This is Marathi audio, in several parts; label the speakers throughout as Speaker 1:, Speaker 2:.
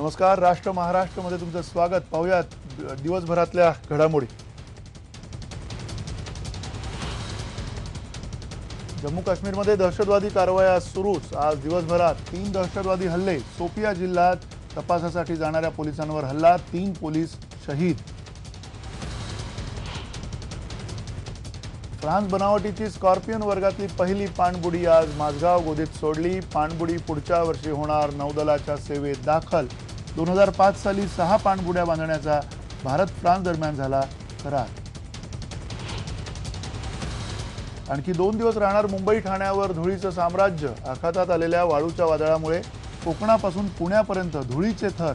Speaker 1: नमस्कार. राष्ट्र महाराष्ट्रमध्ये तुमचं स्वागत. पाहूयात दिवसभरातल्या घडामोडी. जम्मू काश्मीरमध्ये दहशतवादी कारवाया सुरूच. आज दिवसभरात 3 दहशतवादी हल्ले. सोपिया जिल्ह्यात तपासासाठी जाणाऱ्या पोलिसांवर हल्ला, 3 पोलीस शहीद. फ्रान्स बनावटीची स्कॉर्पियन वर्गातली पहिली पाणबुडी आज माझगाव गोदीत सोडली. पाणबुडी पुढच्या वर्षी होणार नौदलाच्या सेवेत दाखल. 2005 साली 6 पाणबुड्या बांधण्याचा भारत फ्रान्स दरम्यान झाला करार. आणखी 2 दिवस राहणार मुंबई ठाण्यावर धुळीचं साम्राज्य. आखातात आलेल्या वाळूच्या वादळामुळे कोकणापासून पुण्यापर्यंत धुळीचे थर.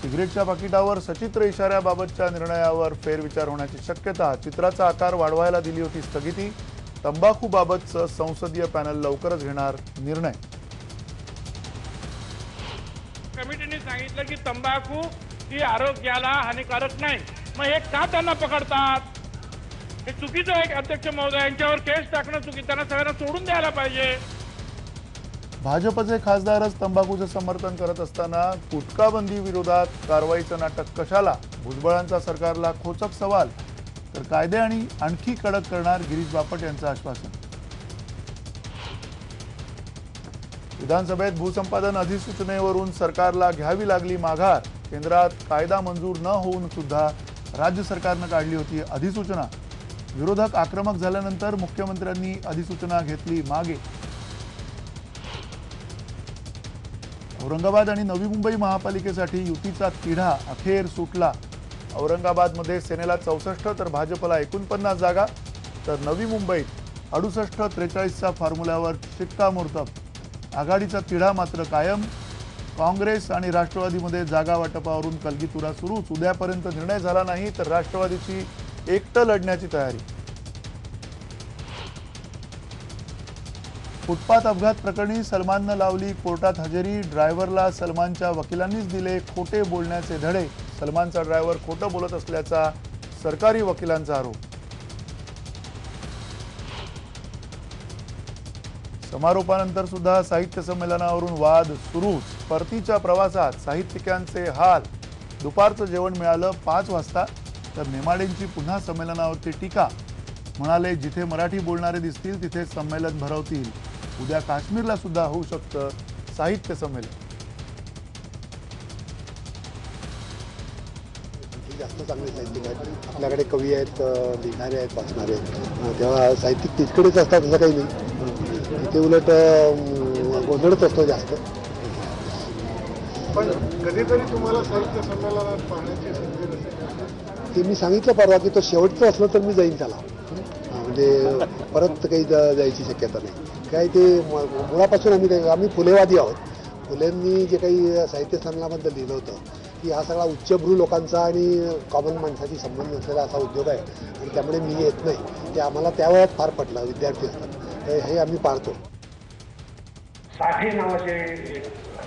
Speaker 1: सिगरेटच्या पाकिटावर सचित्र इशाऱ्याबाबतच्या निर्णयावर फेरविचार होण्याची शक्यता. चित्राचा आकार वाढवायला दिली होती स्थगिती. तंबाखूबाबतचं संसदीय पॅनल लवकरच घेणार निर्णय.
Speaker 2: कमिटीने सांगितलं की तंबाखू ही आरोग्याला हानिकारक नाही. मग हे का त्यांना पकडतात? हे चुकीचं आहे. अध्यक्ष महोदय, यांच्यावर केस टाकणं चुकीचं. त्यांना सगळ्यांना सोडून द्यायला पाहिजे.
Speaker 1: भाजपचे खासदारच तंबाखूचं समर्थन करत असताना गुटखाबंदी विरोधात कारवाईचं नाटक कशाला? भुजबळांचा सरकारला खोचक सवाल. तर कायदे आणि आणखी कडक करणार, गिरीश बापट यांचं आश्वासन. विधानसभेत भूसंपादन अधिसूचनेवरून सरकारला घ्यावी लागली माघार. केंद्रात कायदा मंजूर न होऊन सुद्धा राज्य सरकारनं काढली होती अधिसूचना. विरोधक आक्रमक झाल्यानंतर मुख्यमंत्र्यांनी अधिसूचना घेतली मागे. औरंगाबाद आणि नवी मुंबई महापालिकेसाठी युतीचा तिढा अखेर सुटला. औरंगाबादमध्ये सेनेला 64 तर भाजपला 49 जागा, तर नवी मुंबईत 68-43च्या फॉर्म्युल्यावर शिक्कामोर्तब. आघाडीचा तिढा मात्र कायम. काँग्रेस आणि राष्ट्रवादीमध्ये जागा वाटपावरून कलगीतुरा सुरूच. उद्यापर्यंत निर्णय झाला नाही तर राष्ट्रवादीची एकटं लढण्याची तयारी. फुटपाथ अपघात प्रकरणी सलमाननं लावली कोर्टात हजेरी. ड्रायव्हरला सलमानच्या वकिलांनीच दिले खोटे बोलण्याचे धडे. सलमानचा ड्रायव्हर खोटं बोलत असल्याचा सरकारी वकिलांचा आरोप. समारोपानंतर सुद्धा साहित्य संमेलनावरून वाद सुरूच. परतीच्या प्रवासात साहित्यिकांचे हाल. दुपारचं जेवण मिळालं 5 वाजता, तर नेमाडेंची पुन्हा संमेलनावरती टीका. म्हणाले, जिथे मराठी बोलणारे दिसतील तिथे संमेलन भरवतील. उद्या काश्मीरला सुद्धा होऊ शकतं साहित्य संमेलन.
Speaker 3: जास्त चांगले साहित्यिक आहेत आपल्याकडे. कवी आहेत, लिहिणारे आहेत, वाचणारे आहेत. तेव्हा साहित्यिक तिकडेच असतात असं काही नाही. इथे उलट गोंधळच असतो जास्त.
Speaker 4: पण कधीतरी तुम्हाला साहित्य संमेलनात पाहण्याची संधी नसेल.
Speaker 3: ते मी सांगितलं परवा की तो शेवटचं असलं तर मी जाईन त्याला. म्हणजे परत काही जायची शक्यता नाही. काय ते मुळापासून आम्ही फुलेवादी आहोत. फुलेंनी जे काही साहित्य संमेलनाबद्दल लिहिलं होतं की हा सगळा उच्चभ्रू लोकांचा आणि कॉमन माणसाशी संबंध नसलेला असा उद्योग आहे आणि त्यामुळे मी येत नाही. ते आम्हाला त्यावेळेस फार पटलं. विद्यार्थी असतात हे आम्ही पाळतो.
Speaker 5: साठे नावाचे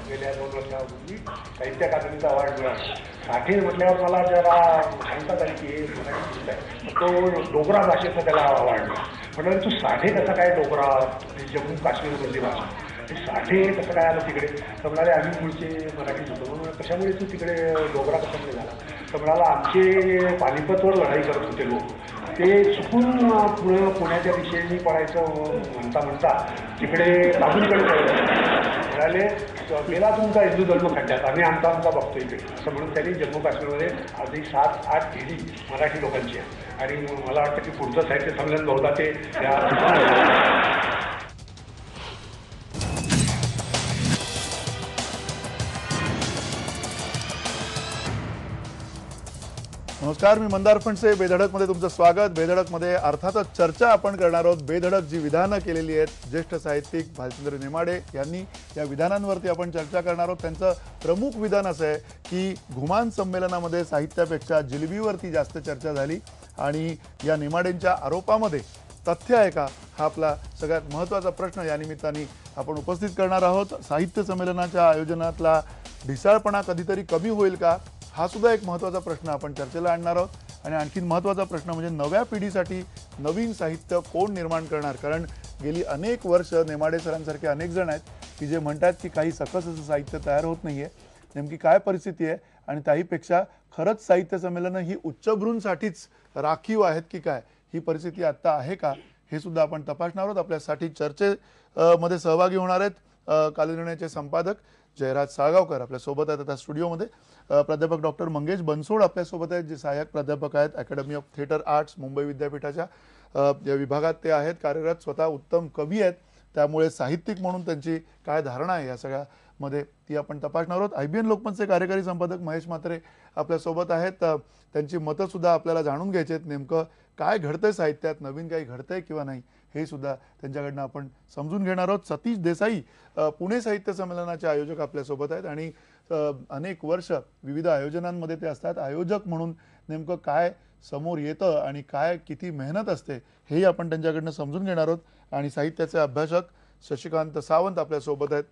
Speaker 5: गेल्या 2 वर्षापूर्वी साहित्य अकादमीचा अवॉर्ड मिळाला. साठे म्हटल्यावर मला जरा सांगतात आली की तो डोगरा भाषेचा त्याला अवॉर्ड मिळाला. म्हटलं तू साठे कसा काय डोगरा, जम्मू काश्मीरमधली भाषा, ते साठे कसं काय आलं तिकडे? तर म्हणाले आम्ही पुढचे मराठीच होतो. म्हणून कशामुळे तू तिकडे डोगरा कशामुळे झाला? तर म्हणाला आमचे पानिपतवर लढाई करत होते लोक, ते चुकून पुण्याच्या दिशेने पडायचं म्हणता म्हणता तिकडे बाजूकडे म्हणाले गेला तुमचा हिंदू धर्म खड्ड्यात, आम्ही आमचा बघतो इकडे असं म्हणून त्यांनी जम्मू काश्मीरमध्ये आधी 7-8 पिढी मराठी लोकांची आहे. आणि मला वाटतं की पुढचं साहित्य संमेलन बहुधा ते
Speaker 1: नमस्कार. मी मंदार फणसे. बेधडकमध्ये तुमचं स्वागत. बेधडकमध्ये अर्थातच चर्चा आपण करणार आहोत. बेधडक जी विधानं केलेली आहेत ज्येष्ठ साहित्यिक भालचंद्र नेमाडे यांनी, या विधानांवरती आपण चर्चा करणार आहोत. त्यांचं प्रमुख विधान असं आहे की घुमान संमेलनामध्ये साहित्यापेक्षा जिलबीवरती जास्त चर्चा झाली आणि या नेमाडेंच्या आरोपामध्ये तथ्य आहे का, हा आपला सगळ्यात महत्त्वाचा प्रश्न या निमित्ताने आपण उपस्थित करणार आहोत. साहित्य संमेलनाच्या आयोजनातला ढिसाळपणा कधीतरी कमी होईल का, हा सुद्धा एक महत्त्वाचा प्रश्न आपण चर्चेला आणणार आहोत. आणि आणखीन महत्त्वाचा प्रश्न म्हणजे नव्या पिढीसाठी नवीन साहित्य कोण निर्माण करणार. कारण गेली अनेक वर्ष नेमाडे सरांसारखे अनेक जण आहेत की जे म्हणतात की काही सकस असं साहित्य तयार होत नाहीये, नेमकी काय परिस्थिती आहे आणि त्याहीपेक्षा खरंच साहित्य संमेलनं ही उच्चभ्रूंसाठीच राखीव आहेत की काय, ही परिस्थिती आत्ता आहे का, हे सुद्धा आपण तपासणार आहोत. आपल्यासाठी मध्ये सहभागी होणार आहेत कालनिर्णयाचे संपादक जयराज साळगावकर आपल्यासोबत आहेत आता स्टुडिओमध्ये. प्राध्यापक डॉक्टर मंगेश बनसोड आपल्यासोबत आहेत, जे सहाय्यक प्राध्यापक आहेत academy of theatre arts Mumbai विद्यापीठाच्या या विभागात ते आहेत कार्यरत. स्वतः उत्तम कवी आहेत, त्यामुळे साहित्यिक म्हणून त्यांची काय धारणा आहे या सगळ्यामध्ये ती आपण तपासणार आहोत. IBN लोकमतचे कार्यकारी संपादक महेश म्हात्रे आपल्यासोबत आहेत, त्यांची मतं सुद्धा आपल्याला जाणून घ्यायची आहेत. नेमकं काय घडतंय साहित्यात, नवीन काही घडतंय किंवा नाही हे सुद्धा त्यांच्याकडनं आपण समजून घेणार आहोत. सतीश देसाई पुणे साहित्य संमेलनाचे आयोजक आपल्यासोबत आहेत आणि अनेक वर्ष विविध आयोजनांमध्ये ते असतात. आयोजक म्हणून नेमकं काय समोर येतं आणि काय किती मेहनत असते हेही आपण त्यांच्याकडनं समजून घेणार आहोत. आणि साहित्याचे अभ्यासक शशिकांत सावंत आपल्यासोबत आहेत.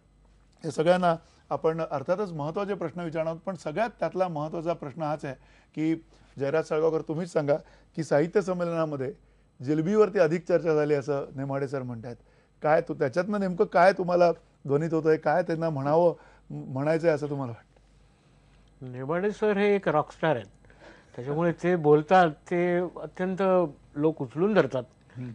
Speaker 1: हे सगळ्यांना आपण अर्थातच महत्त्वाचे प्रश्न विचारणार आहोत, पण सगळ्यात त्यातला महत्त्वाचा प्रश्न हाच आहे की जयराज साळगावकर तुम्हीच सांगा की साहित्य संमेलनामध्ये जिलेबीवरती अधिक चर्चा झाली असं नेमाडे सर म्हणतात. काय त्याच्यातनं नेमकं काय तुम्हाला ध्वनित होतंय, काय त्यांना म्हणायचं आहे असं तुम्हाला वाटतं?
Speaker 6: नेमाडे सर हे एक रॉकस्टार आहेत, त्याच्यामुळे ते बोलतात ते अत्यंत लोक उचलून धरतात.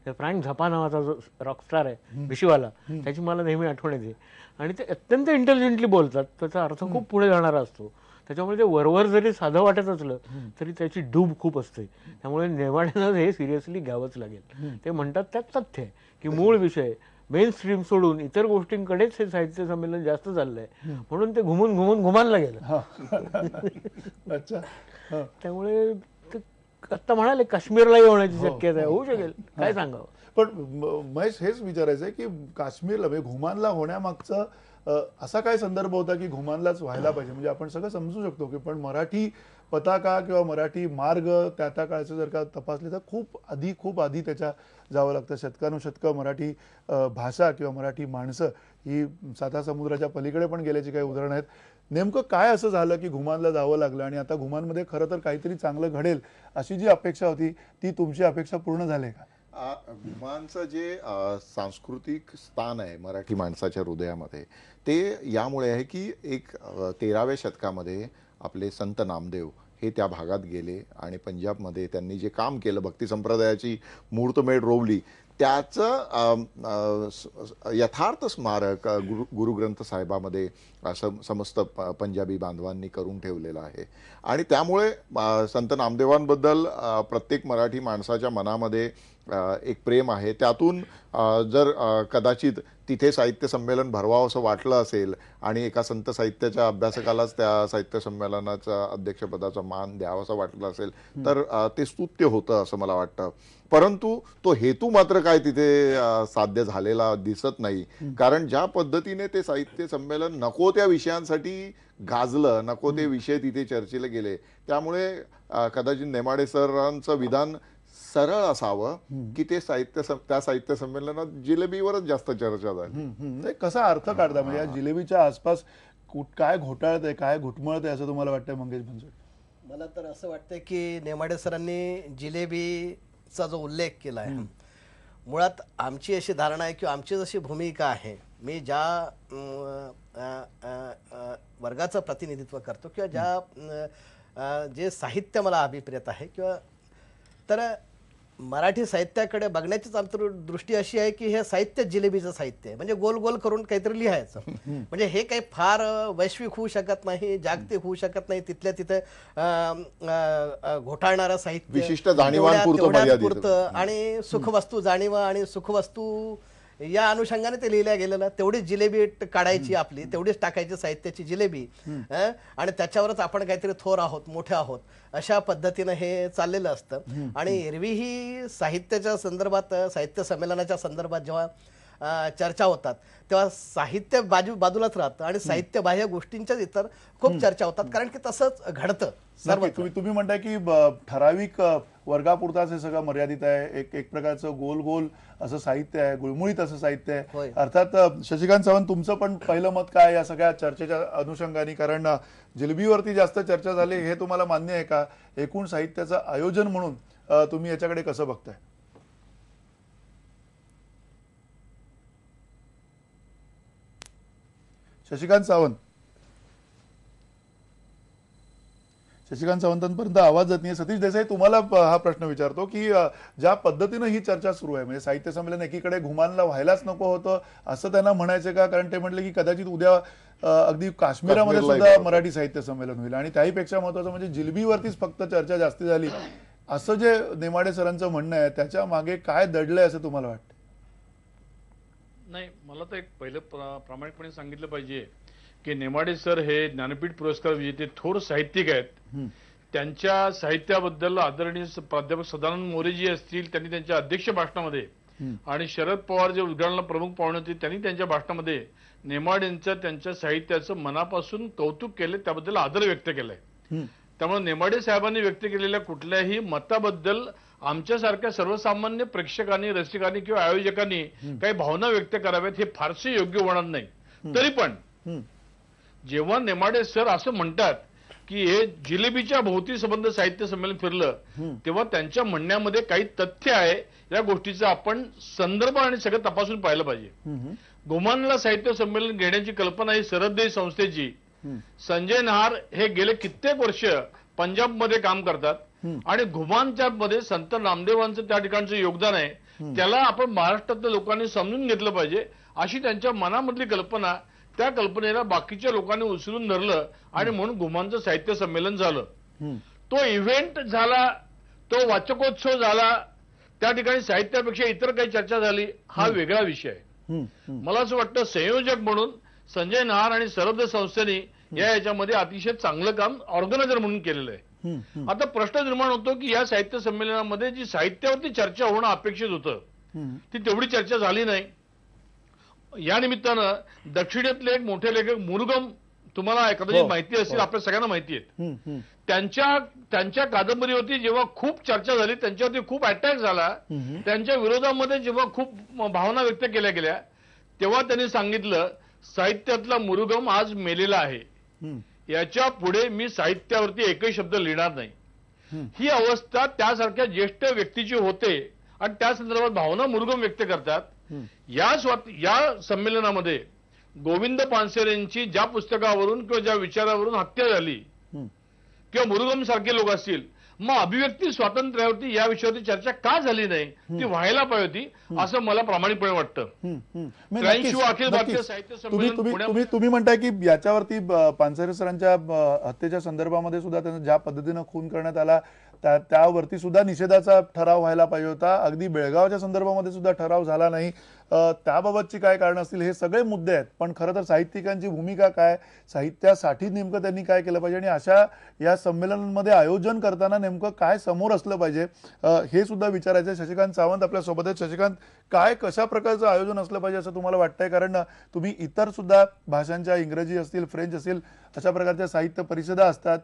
Speaker 6: फ्रँक झपा नावाचा जो रॉकस्टार आहे भिशीवाला, त्याची मला नेहमी आठवण येते. आणि ते अत्यंत इंटेलिजंटली बोलतात, त्याचा अर्थ खूप पुढे जाणारा असतो. त्याच्यामुळे ते वरवर जरी साधं वाटत असलं तरी त्याची डूब खूप असते. त्यामुळे नेमाड्यानं हे सिरियसली घ्यावंच लागेल. ते म्हणतात त्यात तथ्य आहे की मूळ विषय मेन स्ट्रीम सोडून इतर गोष्टींकडेच हे साहित्य संमेलन जास्त चाललंय, म्हणून ते घुमून घुमानला गेलं.
Speaker 1: अच्छा,
Speaker 6: त्यामुळे आता म्हणाले काश्मीरलाही होण्याची शक्यता आहे, होऊ शकेल, काय सांगावं.
Speaker 1: पण महेश हेच विचारायचं आहे की काश्मीरला म्हणजे घुमानला होण्यामागचं असा काय संदर्भ होता की घुमानलाच व्हायला पाहिजे? म्हणजे आपण सगळं समजू शकतो की पण मराठी पताका किंवा मराठी मार्ग त्या काळाचं जर का तपासले तर खूप आधी त्याच्या जावं लागतं. शतकानुशतकं मराठी भाषा किंवा मराठी माणसं ही साता समुद्राच्या पलीकडे पण गेल्याची काही उदाहरणं आहेत. नेमकं काय असं झालं की घुमानला जावं लागलं आणि आता घुमानमध्ये खरं तर काहीतरी चांगलं घडेल अशी जी अपेक्षा होती ती तुमची अपेक्षा पूर्ण झाली का?
Speaker 7: घुमानचं जे सांस्कृतिक स्थान आहे मराठी माणसाच्या हृदयामध्ये ते यामुळे आहे की एक 13व्या शतकामध्ये आपले संत नामदेव हे त्या भागात गेले आणि पंजाबमध्ये त्यांनी जे काम केलं, भक्ती संप्रदायाची मुहूर्तमेढ रोवली, त्याचं यथार्थ स्मारक गुरुग्रंथ साहेबामध्ये समस्त पंजाबी बांधवांनी करून ठेवलेलं आहे. आणि त्यामुळे संत नामदेवांबद्दल प्रत्येक मराठी माणसाच्या मनामध्ये एक प्रेम आहे. त्यातून जर कदाचित तिथे साहित्य संमेलन भरवावं असं वाटलं असेल आणि एका संत साहित्याच्या अभ्यासकालाच त्या साहित्य संमेलनाचा अध्यक्षपदाचा मान द्यावा असं वाटलं असेल तर ते स्तुत्य होतं असं मला वाटतं. परंतु तो हेतू मात्र काय तिथे साध्य झालेला दिसत नाही. कारण ज्या पद्धतीने ते साहित्य संमेलन नको त्या विषयांसाठी गाजलं, नको ते विषय तिथे चर्चेला गेले, त्यामुळे कदाचित नेमाडे सरांचं विधान सरळ असावं की ते त्या साहित्य संमेलनात जिलेबीवरच जास्त चर्चा झाली.
Speaker 1: कसा अर्थ काढता म्हणजे या जिलेबीच्या आसपास काय घोटाळत आहे, काय घुटमळत आहे असं तुम्हाला वाटतं मंगेश बनसोड?
Speaker 8: मला तर असं वाटतं की नेमाडे सरांनी जिलेबीचा जो उल्लेख केला आहे, मुळात आमची अशी धारणा आहे किंवा आमची जशी भूमिका आहे, मी ज्या वर्गाचं प्रतिनिधित्व करतो किंवा जे साहित्य मला अभिप्रेत आहे किंवा तर मराठी साहित्याकडे बघण्याचीच अंतर्दृष्टी अशी आहे की हे साहित्य जिलेबीचं साहित्य आहे. म्हणजे गोल गोल करून काहीतरी लिहायचं. म्हणजे हे काही फार वैश्विक होऊ शकत नाही, जागतिक होऊ शकत नाही, तिथल्या तिथे घोटाळणारं साहित्य,
Speaker 7: विशिष्ट जाणीवांपुरतं
Speaker 8: आणि सुखवस्तू जाणीव आणि सुखवस्तू या अनुषंगाने ते लिहिल्या गेलेलं. तेवढीच जिलेबी काढायची आपली, तेवढीच टाकायची साहित्याची जिलेबी, आणि त्याच्यावरच आपण काहीतरी थोर आहोत, मोठे आहोत, अशा पद्धतीनं हे चाललेलं असतं. आणि एरवी ही साहित्याच्या संदर्भात, साहित्य संमेलनाच्या संदर्भात जेव्हा चर्चा होतात तेव्हा साहित्य बाजूलाच राहतं आणि साहित्य बाह्य गोष्टींच्या इतर खूप चर्चा होतात, कारण की तसंच घडतं.
Speaker 1: तुम्ही म्हणताय की ठराविक वर्गापुरताच हे सगळं मर्यादित आहे, एक प्रकारचं गोल गोल असं साहित्य आहे, गुळमुळीत असं साहित्य आहे. अर्थात शशिकांत सावंत तुमचं पण पहिलं मत काय या सगळ्या चर्चेच्या अनुषंगाने? कारण जिलेबीवरती जास्त चर्चा झाली हे तुम्हाला मान्य आहे का? एकूण साहित्याचं आयोजन म्हणून तुम्ही याच्याकडे कसं बघताय? शशिकांत सावंत सावंतांपर्यंत आवाज जात नाही. सतीश देसाई, तुम्हाला हा प्रश्न विचारतो की ज्या पद्धतीनं ही चर्चा सुरू आहे, म्हणजे साहित्य संमेलन एकीकडे घुमानला व्हायलाच नको होतं असं त्यांना म्हणायचं का? कारण ते म्हटले की कदाचित उद्या अगदी काश्मीरामध्ये सुद्धा मराठी साहित्य संमेलन होईल आणि त्याहीपेक्षा महत्वाचं म्हणजे जिलबीवरतीच फक्त चर्चा जास्ती झाली असं जे नेमाडे सरांचं म्हणणं आहे, त्याच्या मागे काय दडलंय असं तुम्हाला वाटतं?
Speaker 2: नाही, मला तर एक पहिलं प्रामाणिकपणे सांगितलं पाहिजे की नेमाडे सर हे ज्ञानपीठ पुरस्कार विजेते थोर साहित्यिक आहेत. त्यांच्या साहित्याबद्दल आदरणीय प्राध्यापक सदानंद मोरेजी असतील, त्यांनी त्यांच्या अध्यक्ष भाषणामध्ये आणि शरद पवार जे उद्घाटनाला प्रमुख पाहुणे होते त्यांनी त्यांच्या भाषणामध्ये नेमाडेंचं त्यांच्या साहित्याचं मनापासून कौतुक केले, त्याबद्दल आदर व्यक्त केलाय. त्यामुळे नेमाडे साहेबांनी व्यक्त केलेल्या कुठल्याही मताबद्दल आमच्यासारख्या सर्वसामान्य प्रेक्षकांनी, रसिकांनी किंवा आयोजकांनी काही भावना व्यक्त कराव्यात हे फारसे योग्य होणार नाही. तरी पण जेव्हा नेमाडे सर असं म्हणतात की हे जिलेबीच्या भोवती संबंध साहित्य संमेलन फिरलं, तेव्हा त्यांच्या म्हणण्यामध्ये काही तथ्य आहे. या गोष्टीचा आपण संदर्भ आणि सगळं तपासून पाहिलं पाहिजे. घुमानला साहित्य संमेलन घेण्याची कल्पना ही सरहद्दी संस्थेची संजय नहार हे गेले कित्येक वर्ष पंजाबमध्ये काम करतात आणि घुमानच्या मध्ये संत नामदेवांचं त्या ठिकाणचं योगदान आहे, त्याला आपण महाराष्ट्रातल्या लोकांनी समजून घेतलं पाहिजे अशी त्यांच्या मनामधली कल्पना. त्या कल्पनेला बाकीच्या लोकांनी उचलून धरलं आणि म्हणून घुमानचं साहित्य संमेलन झालं. तो इव्हेंट झाला, तो वाचकोत्सव झाला, त्या ठिकाणी साहित्यापेक्षा इतर काही चर्चा झाली, हा वेगळा विषय आहे. मला असं वाटतं संयोजक म्हणून संजय नहार आणि सरहद्द संस्थेने याच्यामध्ये अतिशय चांगलं काम ऑर्गनायझर म्हणून केलेलं आहे. आता प्रश्न निर्माण होतो की या साहित्य संमेलनामध्ये जी साहित्यावरती चर्चा होणं अपेक्षित होतं ती तेवढी चर्चा झाली नाही. या निमित्तानं दक्षिणेतले एक मोठे लेखक मुरुगम, तुम्हाला कदाचित माहिती असेल, आपल्या सगळ्यांना माहिती आहेत, त्यांच्या कादंबरीवरती जेव्हा खूप चर्चा झाली, त्यांच्यावरती खूप अटॅक झाला, त्यांच्या विरोधामध्ये जेव्हा खूप भावना व्यक्त केल्या गेल्या, तेव्हा त्यांनी सांगितलं साहित्यातला मुरुगम आज मेलेला आहे, याच्या पुढे मी साहित्यावरती एकही शब्द लिहिणार नाही. ही अवस्था त्यासारख्या ज्येष्ठ व्यक्तीची होते आणि त्या संदर्भात भावना मुरुगम व्यक्त करतात. या संमेलनामध्ये गोविंद पानसरेंची ज्या पुस्तकावरून किंवा ज्या विचारावरून हत्या झाली किंवा मुरुगम सारखे लोक असतील, मग अभिव्यक्ती स्वातंत्र्यावरती या विषयावरती चर्चा का झाली नाही, ती व्हायला पाहिजे होती असं मला प्रामाणिकपणे वाटतं. 83 अखिल भारतीय साहित्य संमेलन
Speaker 1: तुम्ही म्हणताय की याच्यावरती पानसरे सरांच्या हत्येच्या संदर्भामध्ये सुद्धा त्यांना ज्या पद्धतीनं खून करण्यात आला त्यावरती सुद्धा निषेधाचा ठराव व्हायला पाहिजे होता. अगदी बेळगावच्या संदर्भामध्ये सुद्धा ठराव झाला नाही. त्याबाबतची काय कारण असतील, हे सगळे मुद्दे आहेत. पण खरं तर साहित्यिकांची भूमिका काय, साहित्यासाठी नेमकं त्यांनी काय केलं पाहिजे आणि अशा या संमेलनांमध्ये आयोजन करताना नेमकं काय समोर असलं पाहिजे हे सुद्धा विचारायचं. शशिकांत सावंत आपल्या सोबत आहेत. शशिकांत, काय कशा प्रकारचं आयोजन असलं पाहिजे असं तुम्हाला वाटतंय? कारण तुम्ही इतर सुद्धा भाषांच्या, इंग्रजी असतील, फ्रेंच असतील, अशा प्रकारच्या साहित्य परिषदा असतात,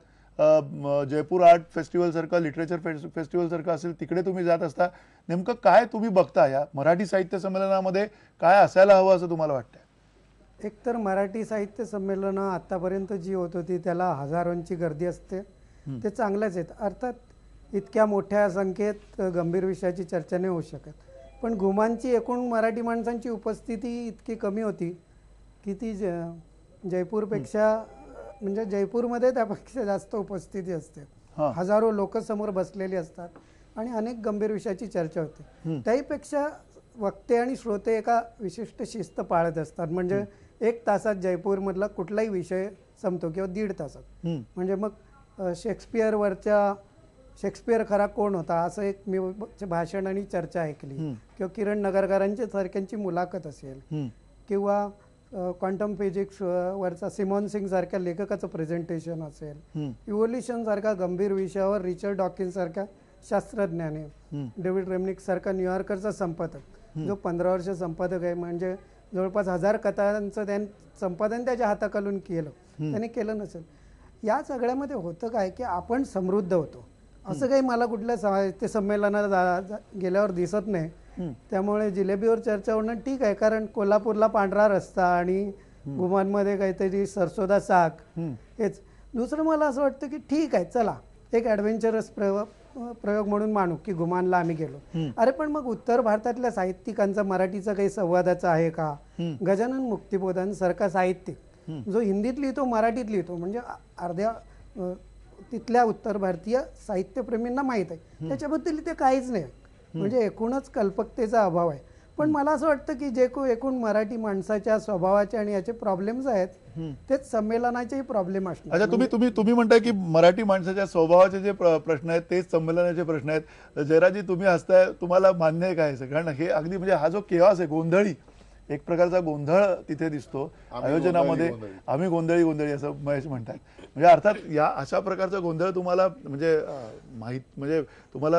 Speaker 1: जयपूर आर्ट फेस्टिवल सारखं, लिटरेचर फेस्टिवल सारखं असेल, तिकडे तुम्ही जात असता. नेमकं काय तुम्ही बघता या मराठी साहित्य संमेलनामध्ये काय असायला हवं असं तुम्हाला वाटतं?
Speaker 9: एकतर मराठी साहित्य संमेलनं आतापर्यंत जी होत होती त्याला हजारोंची गर्दी असते, ते चांगलंच आहेत. अर्थात इतक्या मोठ्या संख्येत गंभीर विषयाची चर्चा नाही होऊ शकत, पण घुमानची एकूण मराठी माणसांची उपस्थिती इतकी कमी होती की ती जयपूरपेक्षा, म्हणजे जयपूरमध्ये त्यापेक्षा जास्त उपस्थिती असते. हजारो लोक समोर बसलेली असतात आणि अनेक गंभीर विषयाची चर्चा होते. त्याहीपेक्षा वक्ते आणि श्रोते एका विशिष्ट शिस्त पाळत असतात. म्हणजे 1 तासात जयपूरमधला कुठलाही विषय संपतो किंवा 1.5 तासात. म्हणजे मग शेक्सपियर खरा कोण होता असं एक मी भाषण आणि चर्चा ऐकली, किंवा किरण नगरकरांच्या सारख्यांची मुलाखत असेल, किंवा क्वांटम फिजिक्स वरचा सिमॉन सिंग सारख्या लेखकाचं प्रेझेंटेशन असेल, इव्होल्युशन सारख्या गंभीर विषयावर रिचर्ड डॉकिन्स सारख्या शास्त्रज्ञाने, डेव्हिड रेमनिक सारखा न्यूयॉर्करचा संपादक जो 15 वर्ष संपादक आहे, म्हणजे जवळपास 1000 कथांचं संपादन त्याच्या हाताखालून केलं, त्याने केलं नसेल. या सगळ्यामध्ये होतं काय की आपण समृद्ध होतो असं काही मला कुठल्या साहित्य संमेलनात गेल्यावर दिसत नाही. त्यामुळे जिलेबीवर चर्चा होणं ठीक आहे, कारण कोल्हापूरला पांढरा रस्ता आणि घुमानमध्ये काहीतरी सरसोदा साग हेच. दुसरं मला असं वाटतं की ठीक आहे, चला एक ॲडव्हेंचरस प्रयोग म्हणून मानू की घुमानला आम्ही गेलो. अरे पण मग उत्तर भारतातल्या साहित्यिकांचा मराठीचा काही संवादाचा आहे का? गजानन मुक्तिबोधन सारखा साहित्यिक जो हिंदीत लिहितो मराठीत लिहितो म्हणजे अर्ध्या तिथल्या उत्तर भारतीय साहित्यप्रेमींना माहीत आहे. त्याच्याबद्दल इथे काहीच नाही म्हणजे एकूणच कल्पकतेचा अभाव आहे. पण मला असं वाटतं की जे एकूण मराठी माणसाच्या स्वभावाचे आणि याचे प्रॉब्लेम्स आहेत तेच संमेलनाचेही प्रॉब्लेम असणार.
Speaker 1: अच्छा, तुम्ही म्हणताय की मराठी माणसाच्या स्वभावाचे जे प्रश्न आहेत तेच संमेलनाचे प्रश्न आहेत. जयराजी, तुम्ही हसताय, तुम्हाला मान्य आहे काय? कारण हे अगदी म्हणजे हा जो केवास आहे, गोंधळी, एक प्रकारचा गोंधळ तिथे दिसतो आयोजनामध्ये. आम्ही गोंधळी असं महेश म्हणतात. म्हणजे अर्थात या अशा प्रकारचा गोंधळ तुम्हाला म्हणजे म्हणजे तुम्हाला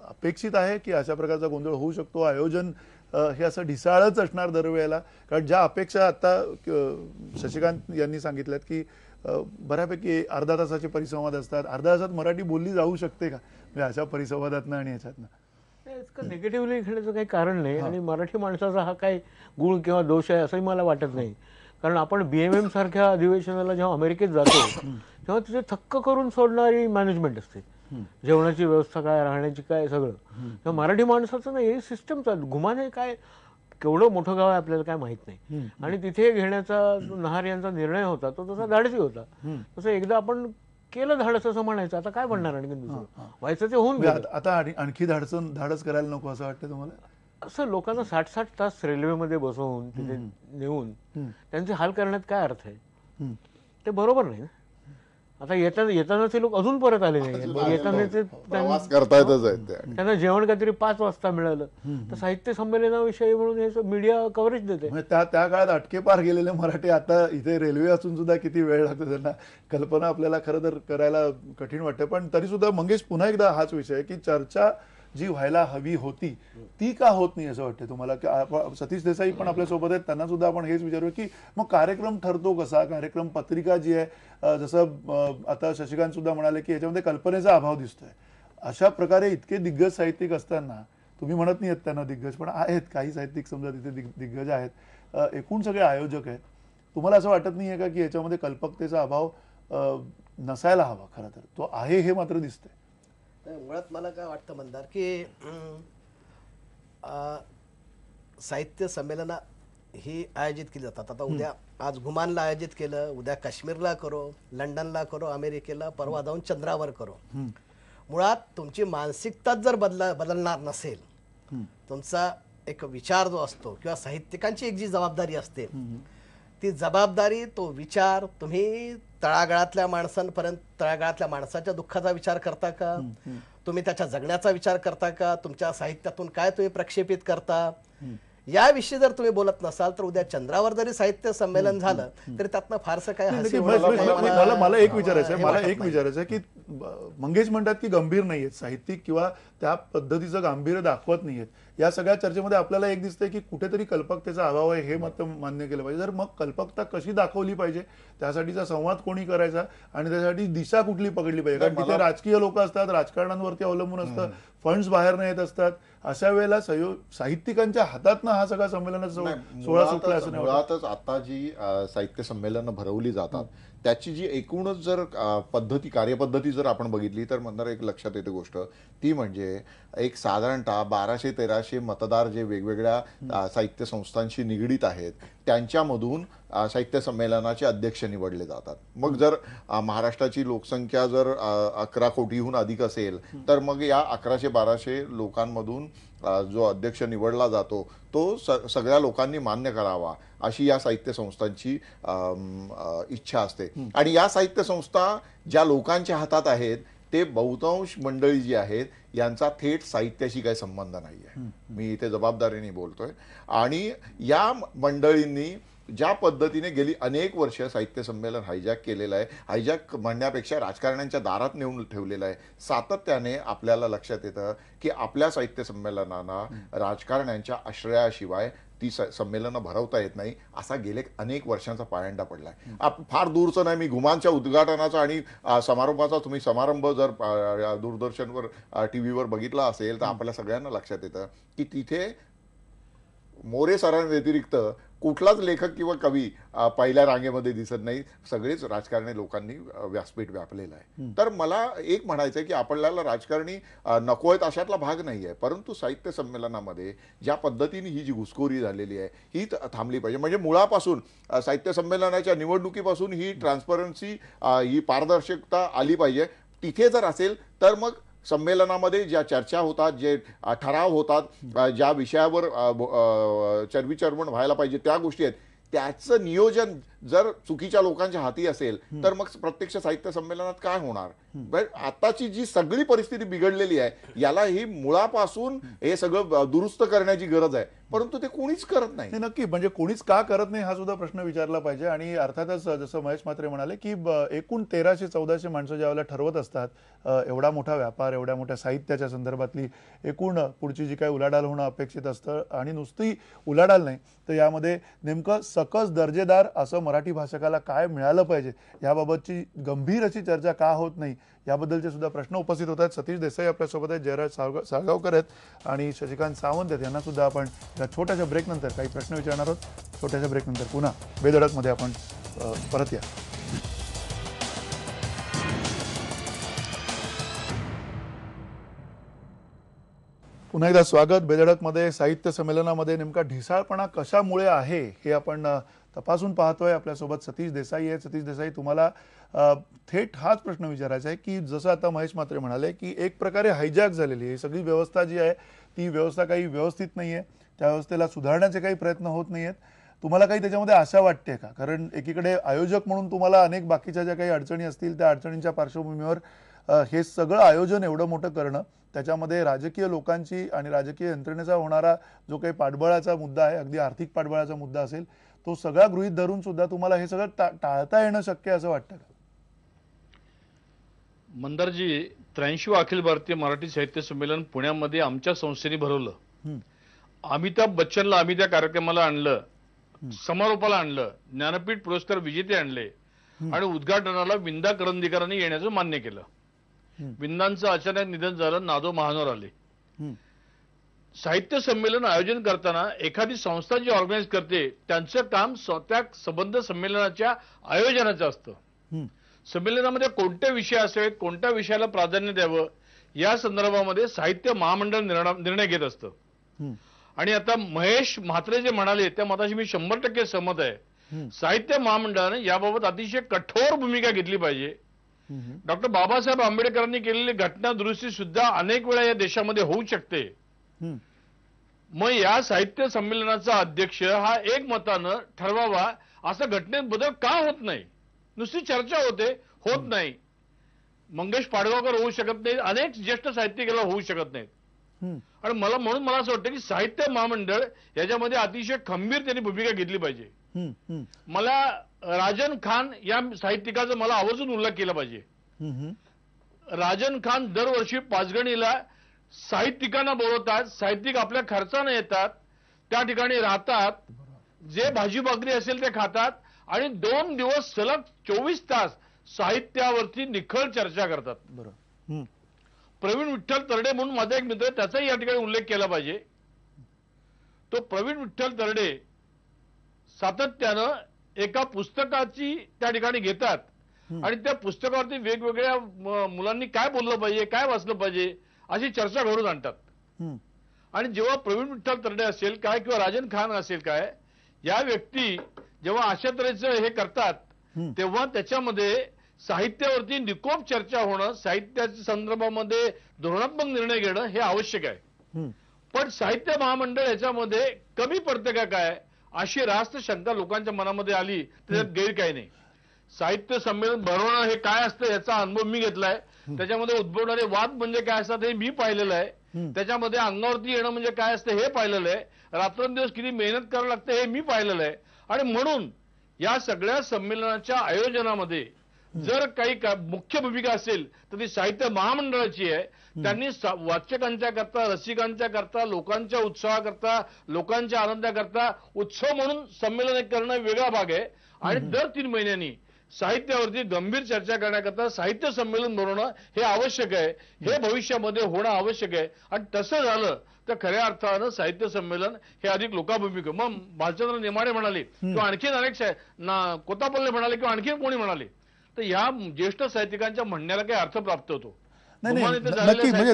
Speaker 1: अपेक्षित आहे की अशा प्रकारचा गोंधळ होऊ शकतो? आयोजन हे असं ढिसाळच असणार दरवेळेला? कारण ज्या अपेक्षा आता शशिकांत यांनी सांगितल्यात की बऱ्यापैकी अर्धा तासाचे परिसंवाद असतात, अर्ध्या तासात मराठी बोलली जाऊ शकते का म्हणजे अशा परिसंवादातनं आणि ह्याच्यातनं?
Speaker 6: इतकं निगेटिव्हली घेण्याचं काही कारण नाही. आणि मराठी माणसाचा हा काही गुण किंवा दोष आहे असंही मला वाटत नाही. कारण आपण BMM सारख्या अधिवेशनाला जेव्हा अमेरिकेत जातो तेव्हा तिथे थक्क करून सोडणारी मॅनेजमेंट असते. जेवणाची व्यवस्था काय, राहण्याची काय, सगळं. तेव्हा मराठी माणसाचं नाही, हे सिस्टम चालू. घुमाने काय केवढं मोठं गाव आहे आपल्याला काय माहित नाही. आणि तिथे घेण्याचा जो नहार यांचा निर्णय होता तो तसा धाडसी होता. तसं एकदा आपण केलं धाडस असं म्हणायचं. आता काय बनणार आणखी दुसरं? व्हायचं ते होऊन गेलं.
Speaker 1: आता आणखी धाडस करायला नको असं वाटतं तुम्हाला?
Speaker 6: असं लोकांना 60-60 तास रेल्वेमध्ये बसवून तिथे नेऊन त्यांचे हाल करण्यात काय अर्थ आहे? ते बरोबर नाही. आता येताना ते लोक अजून परत आले नाही. येताना ते त्यांना जेवण काहीतरी 5 वाजता मिळालं तर साहित्य संमेलनाविषयी म्हणून हे मीडिया कव्हरेज देते.
Speaker 1: त्या काळात अटके पार गेलेले मराठी आता इथे रेल्वे असून सुद्धा किती वेळ लागतो त्यांना. कल्पना आपल्याला खरं तर करायला कठीण वाटते. पण तरी सुद्धा मंगेश, पुन्हा एकदा हाच विषय की चर्चा जी व्हायला हवी होती ती का होत नाही असं वाटतं तुम्हाला? सतीश देसाई पण आपल्या सोबत आहेत, त्यांना सुद्धा आपण हेच विचारू की मग कार्यक्रम ठरतो कसा? कार्यक्रम पत्रिका जी आहे, जसं आता शशिकांत सुद्धा म्हणाले की याच्यामध्ये कल्पनेचा अभाव दिसतोय. अशा प्रकारे इतके दिग्गज साहित्यिक असताना, तुम्ही म्हणत नाही आहेत त्यांना दिग्गज, पण आहेत काही साहित्यिक समजा तिथे दिग्गज आहेत, एकूण सगळे आयोजक आहेत. तुम्हाला असं वाटत नाहीये का की याच्यामध्ये कल्पकतेचा अभाव नसायला हवा? खरं तर तो आहे हे मात्र दिसतंय.
Speaker 8: मुळात मला काय वाटतं मंदार की साहित्य संमेलनं ही आयोजित केली जातात. आता उद्या आज घुमानला आयोजित केलं, उद्या काश्मीरला करो, लंडनला करो, अमेरिकेला, परवा जाऊन चंद्रावर करो. मुळात तुमची मानसिकताच जर बदलणार नसेल, तुमचा एक विचार जो असतो किंवा साहित्यिकांची एक जी जबाबदारी असते ती जबाबदारी, तो विचार तुम्ही तळागाळातल्या माणसांपर्यंत, तळागाळातल्या माणसाच्या दुःखाचा विचार करता का? तुम्ही त्याच्या जगण्याचा विचार करता का? तुमच्या साहित्यातून काय तुम्ही प्रक्षेपित करता? याविषयी जर तुम्ही बोलत नसाल तर उद्या चंद्रावर जरी साहित्य संमेलन झालं तरी त्यातनं फारसं काय
Speaker 1: मला एक विचारायचं आहे की मंगेश म्हणतात की गंभीर नाहीयेत साहित्यिक किंवा त्या पद्धतीचं गांभीर्य दाखवत नाहीयेत. या सगळ्या चर्चेमध्ये आपल्याला एक दिसतंय की कुठेतरी कल्पकतेचा अभाव आहे, हे मत मान्य केलं पाहिजे. जर मग कल्पकता कशी दाखवली पाहिजे, त्यासाठीचा संवाद कोणी करायचा आणि त्यासाठी दिशा कुठली पकडली पाहिजे? कारण तिथे राजकीय लोक असतात, राजकारणांवरती अवलंबून असतं, फंड्स बाहेर नाही येत असतात. अशा वेळेला साहित्यिकांच्या हातातनं हा सगळा संमेलनाचा सोहळा सुटला असं नाही?
Speaker 7: मुळातच आता जी साहित्य संमेलनं भरवली जातात त्याची जी एकूणच जर कार्यपद्धती जर आपण बघितली तर मंदार एक लक्षात येते गोष्ट, ती म्हणजे एक साधारणतः 1200-1300 मतदार जे वेगवेगळ्या साहित्य संस्थांशी निगडीत आहेत त्यांच्यामधून साहित्य संमेलनाचे अध्यक्ष निवडले जातात. मग जर महाराष्ट्राची लोकसंख्या जर 11 कोटीहून अधिक असेल तर मग या 1100-1200 लोकांमधून जो अध्यक्ष निवडला जातो तो सगळ्या लोकांनी मान्य करावा अशी या साहित्य संस्थांची इच्छा असते. आणि या साहित्य संस्था ज्या लोकांच्या हातात आहेत ते बहुतांश मंडळी जी आहेत यांचा थेट साहित्याशी काही संबंध नाही आहे. मी इथे जबाबदारीने बोलतोय. आणि या मंडळींनी ज्या पद्धतीने गेली अनेक वर्ष साहित्य संमेलन हायजॅक केलेलं आहे, हायजॅक म्हणण्यापेक्षा राजकारण्यांच्या दारात नेऊन ठेवलेलं आहे. सातत्याने आपल्याला लक्षात येतं की आपल्या साहित्य संमेलनांना राजकारण्यांच्या आश्रयाशिवाय ती संमेलनं भरवता येत नाही, असा गेले अनेक वर्षांचा पायंडा पडलाय. फार दूरचं नाही, मी घुमानच्या उद्घाटनाचा आणि समारोपाचा तुम्ही समारंभ जर दूरदर्शनवर टीव्हीवर बघितला असेल तर आपल्या सगळ्यांना लक्षात येतं की तिथे मोरे सरांव्यतिरिक्त कुठलाच लेखक किंवा कवी पहिल्या रांगेमध्ये दिसत नाही. सगळेच राजकारणी लोकांनी व्यासपीठ व्यापलेलं आहे. तर मला एक म्हणायचं आहे की आपल्याला राजकारणी नको आहेत अशातला भाग नाही आहे, परंतु साहित्य संमेलनामध्ये ज्या पद्धतीने ही जी घुसखोरी झालेली आहे ही थांबली पाहिजे. म्हणजे मुळापासून साहित्य संमेलनाच्या निवडणुकीपासून ही ट्रान्सपरन्सी, ही पारदर्शकता आली पाहिजे. तिथे जर असेल तर मग संमेलनामध्ये ज्या चर्चा होतात, जे ठराव होतात, ज्या विषयावर चर्विचर्वण व्हायला पाहिजे त्या गोष्टी आहेत, त्याचं नियोजन जर चुकीच्या लोकांच्या हाती असेल तर मग प्रत्यक्ष साहित्य संमेलनात काय होणार. आताची जी सगळी परिस्थिती बिघडलेली आहे याला ही मुळापासून हे सगळं दुरुस्त करण्याची गरज आहे, परंतु ते कोणीच करत नाही.
Speaker 1: नक्की, म्हणजे कोणीच का करत नाही हा सुद्धा प्रश्न विचारला पाहिजे. आणि अर्थातच जसं महेश म्हात्रे म्हणाले की एकूण 1300-1400 माणसं ज्यावेळेला ठरवत असतात एवढा मोठा व्यापार, एवढ्या मोठ्या साहित्याच्या संदर्भातली एकूण पुढची जी काही उलाढाल होणं अपेक्षित असतं, आणि नुसती उलाढाल नाही तर यामध्ये नेमकं सकस दर्जेदार असं मराठी भाषकाला काय मिळालं पाहिजे याबाबतची गंभीर अशी चर्चा का होत नाही याबद्दलचे सुद्धा प्रश्न उपस्थित होत आहेत. सतीश देसाई आपल्यासोबत आहेत, जयराज साळगावकर आहेत आणि शशिकांत सावंत आहेत. यांना सुद्धा आपण या छोट्याशा ब्रेकनंतर काही प्रश्न विचारणार आहोत. छोट्याशा ब्रेकनंतर पुन्हा बेधडकमध्ये आपण परत या. पुन्हा एकदा स्वागत. बेधडकमध्ये साहित्य संमेलनामध्ये नेमका ढिसाळपणा कशामुळे आहे हे आपण तपासून पाहतोय. आपल्यासोबत सतीश देसाई आहे. सतीश देसाई, तुम्हाला थेट हाच प्रश्न विचारायचा आहे की जसं आता महेश म्हात्रे म्हणाले की एक प्रकारे हायजॅक झालेली आहे सगळी व्यवस्था जी आहे, ती व्यवस्था काही व्यवस्थित नाही आहे, त्या व्यवस्थेला सुधारण्याचे काही प्रयत्न होत नाही आहेत. तुम्हाला काही त्याच्यामध्ये आशा वाटते का? कारण एकीकडे आयोजक म्हणून तुम्हाला अनेक बाकीच्या ज्या काही अडचणी असतील त्या अडचणींच्या पार्श्वभूमीवर हे सगळं आयोजन एवढं मोठं करणं, त्याच्यामध्ये राजकीय लोकांची आणि राजकीय यंत्रणेचा होणारा जो काही पाठबळाचा मुद्दा आहे, अगदी आर्थिक पाठबळाचा मुद्दा असेल, तो सगळा गृहीत धरून सुद्धा तुम्हाला हे सगळं टाळता येणं शक्य असं वाटतं का?
Speaker 10: मंदारजी, 83 अखिल भारतीय मराठी साहित्य संमेलन पुण्यामध्ये आमच्या संस्थेने भरवलं. अमिताभ बच्चनला आम्ही त्या कार्यक्रमाला आणलं, समारोपाला आणलं, ज्ञानपीठ पुरस्कार विजेते आणले आणि उद्घाटनाला विंदा करंदीकरांनी येण्याचं मान्य केलं. विंदांचं अचानक निधन झालं, नादो महानोर आले. साहित्य संमेलन आयोजन करताना एखादी संस्था जी ऑर्गनाईज करते त्यांचं काम त्या संबंध संमेलनाच्या आयोजनाचं असतं. संमेलनामध्ये कोणते विषय असावेत, कोणत्या विषयाला प्राधान्य द्यावं या संदर्भामध्ये साहित्य महामंडळ निर्णय घेत असतं. आणि आता महेश म्हात्रे जे म्हणाले त्या मताशी मी 100% सहमत आहे. साहित्य महामंडळाने याबाबत अतिशय कठोर भूमिका घेतली पाहिजे. डॉक्टर बाबासाहेब आंबेडकरांनी केलेली घटना दुरुस्ती सुद्धा अनेक वेळा या देशामध्ये होऊ शकते. मग या साहित्य संमेलनाचा अध्यक्ष हा एकमतानं ठरवावा. असं घटनेत बदल का होत नाही? नुसती चर्चा होत नाही. मंगेश पाडगावकर होऊ शकत नाही, अनेक ज्येष्ठ साहित्यिकाला होऊ शकत नाहीत. आणि म्हणून मला असं वाटतं की साहित्य महामंडळ याच्यामध्ये अतिशय खंबीर त्यांनी भूमिका घेतली पाहिजे. मला राजन खान या साहित्यिकाचा मला आवर्जून उल्लेख केला पाहिजे. राजन खान दरवर्षी पाचगणीला साहित्यिकांना बोलवतात, साहित्यिक आपल्या खर्चानं येतात, त्या ठिकाणी राहतात, जे भाजी भाकरी असेल ते खातात आणि 2 दिवस सलग 24 तास साहित्यावरती निखळ चर्चा करतात. प्रवीण विठ्ठल तरडे म्हणून माझा एक मित्र, त्याचाही या ठिकाणी उल्लेख केला पाहिजे. तो प्रवीण विठ्ठल तरडे सातत्यानं एका पुस्तकाची त्या ठिकाणी घेतात आणि त्या पुस्तकावरती वेगवेगळ्या मुलांनी काय बोललं पाहिजे, काय वाचलं पाहिजे अशी चर्चा घडून आणतात. आणि जेव्हा प्रवीण विठ्ठल तरडे असेल काय किंवा राजन खान असेल काय, या व्यक्ती जेव्हा अशा तऱ्हेचं हे करतात तेव्हा त्याच्यामध्ये साहित्यावरती निकोप चर्चा होणं, साहित्याच्या संदर्भामध्ये धोरणात्मक निर्णय घेणं हे आवश्यक आहे. पण साहित्य महामंडळ याच्यामध्ये कमी पडते का काय अशी रास्त शंका लोकांच्या मनामध्ये आली, त्याच्यात गैर काही नाही. साहित्य संमेलन भरवणं हे काय असतं याचा अनुभव मी घेतलाय. त्याच्यामध्ये उद्भवणारे वाद म्हणजे काय असतात हे मी पाहिलेलं आहे. त्याच्यामध्ये अंगावरती येणं म्हणजे काय असतं हे पाहिलेलं आहे. रात्रंदिवस किती मेहनत करावं लागतं हे मी पाहिलेलं आहे. आणि म्हणून या सगळ्या संमेलनाच्या आयोजनामध्ये जर काही मुख्य भूमिका असेल तर ती साहित्य महामंडळाची आहे. त्यांनी वाचकांच्या करता, रसिकांच्या करता, लोकांच्या उत्साहाकरता, लोकांच्या आनंदाकरता उत्सव म्हणून संमेलन करणं वेगळा भाग आहे. आणि दर 3 महिन्यांनी साहित्यावरती गंभीर चर्चा करण्याकरता साहित्य संमेलन भरवणं हे आवश्यक आहे, हे भविष्यामध्ये होणं आवश्यक आहे. आणि तसं झालं तर खऱ्या अर्थानं साहित्य संमेलन हे अधिक लोकाभिमुख. मग भालचंद्र नेमाडे म्हणाले किंवा आणखीन अनेक कोतापल्ले म्हणाले किंवा आणखीन कोणी म्हणाले, तर या ज्येष्ठ साहित्यिकांच्या म्हणण्याला काही अर्थ प्राप्त होतो.
Speaker 1: नाही नक्की, म्हणजे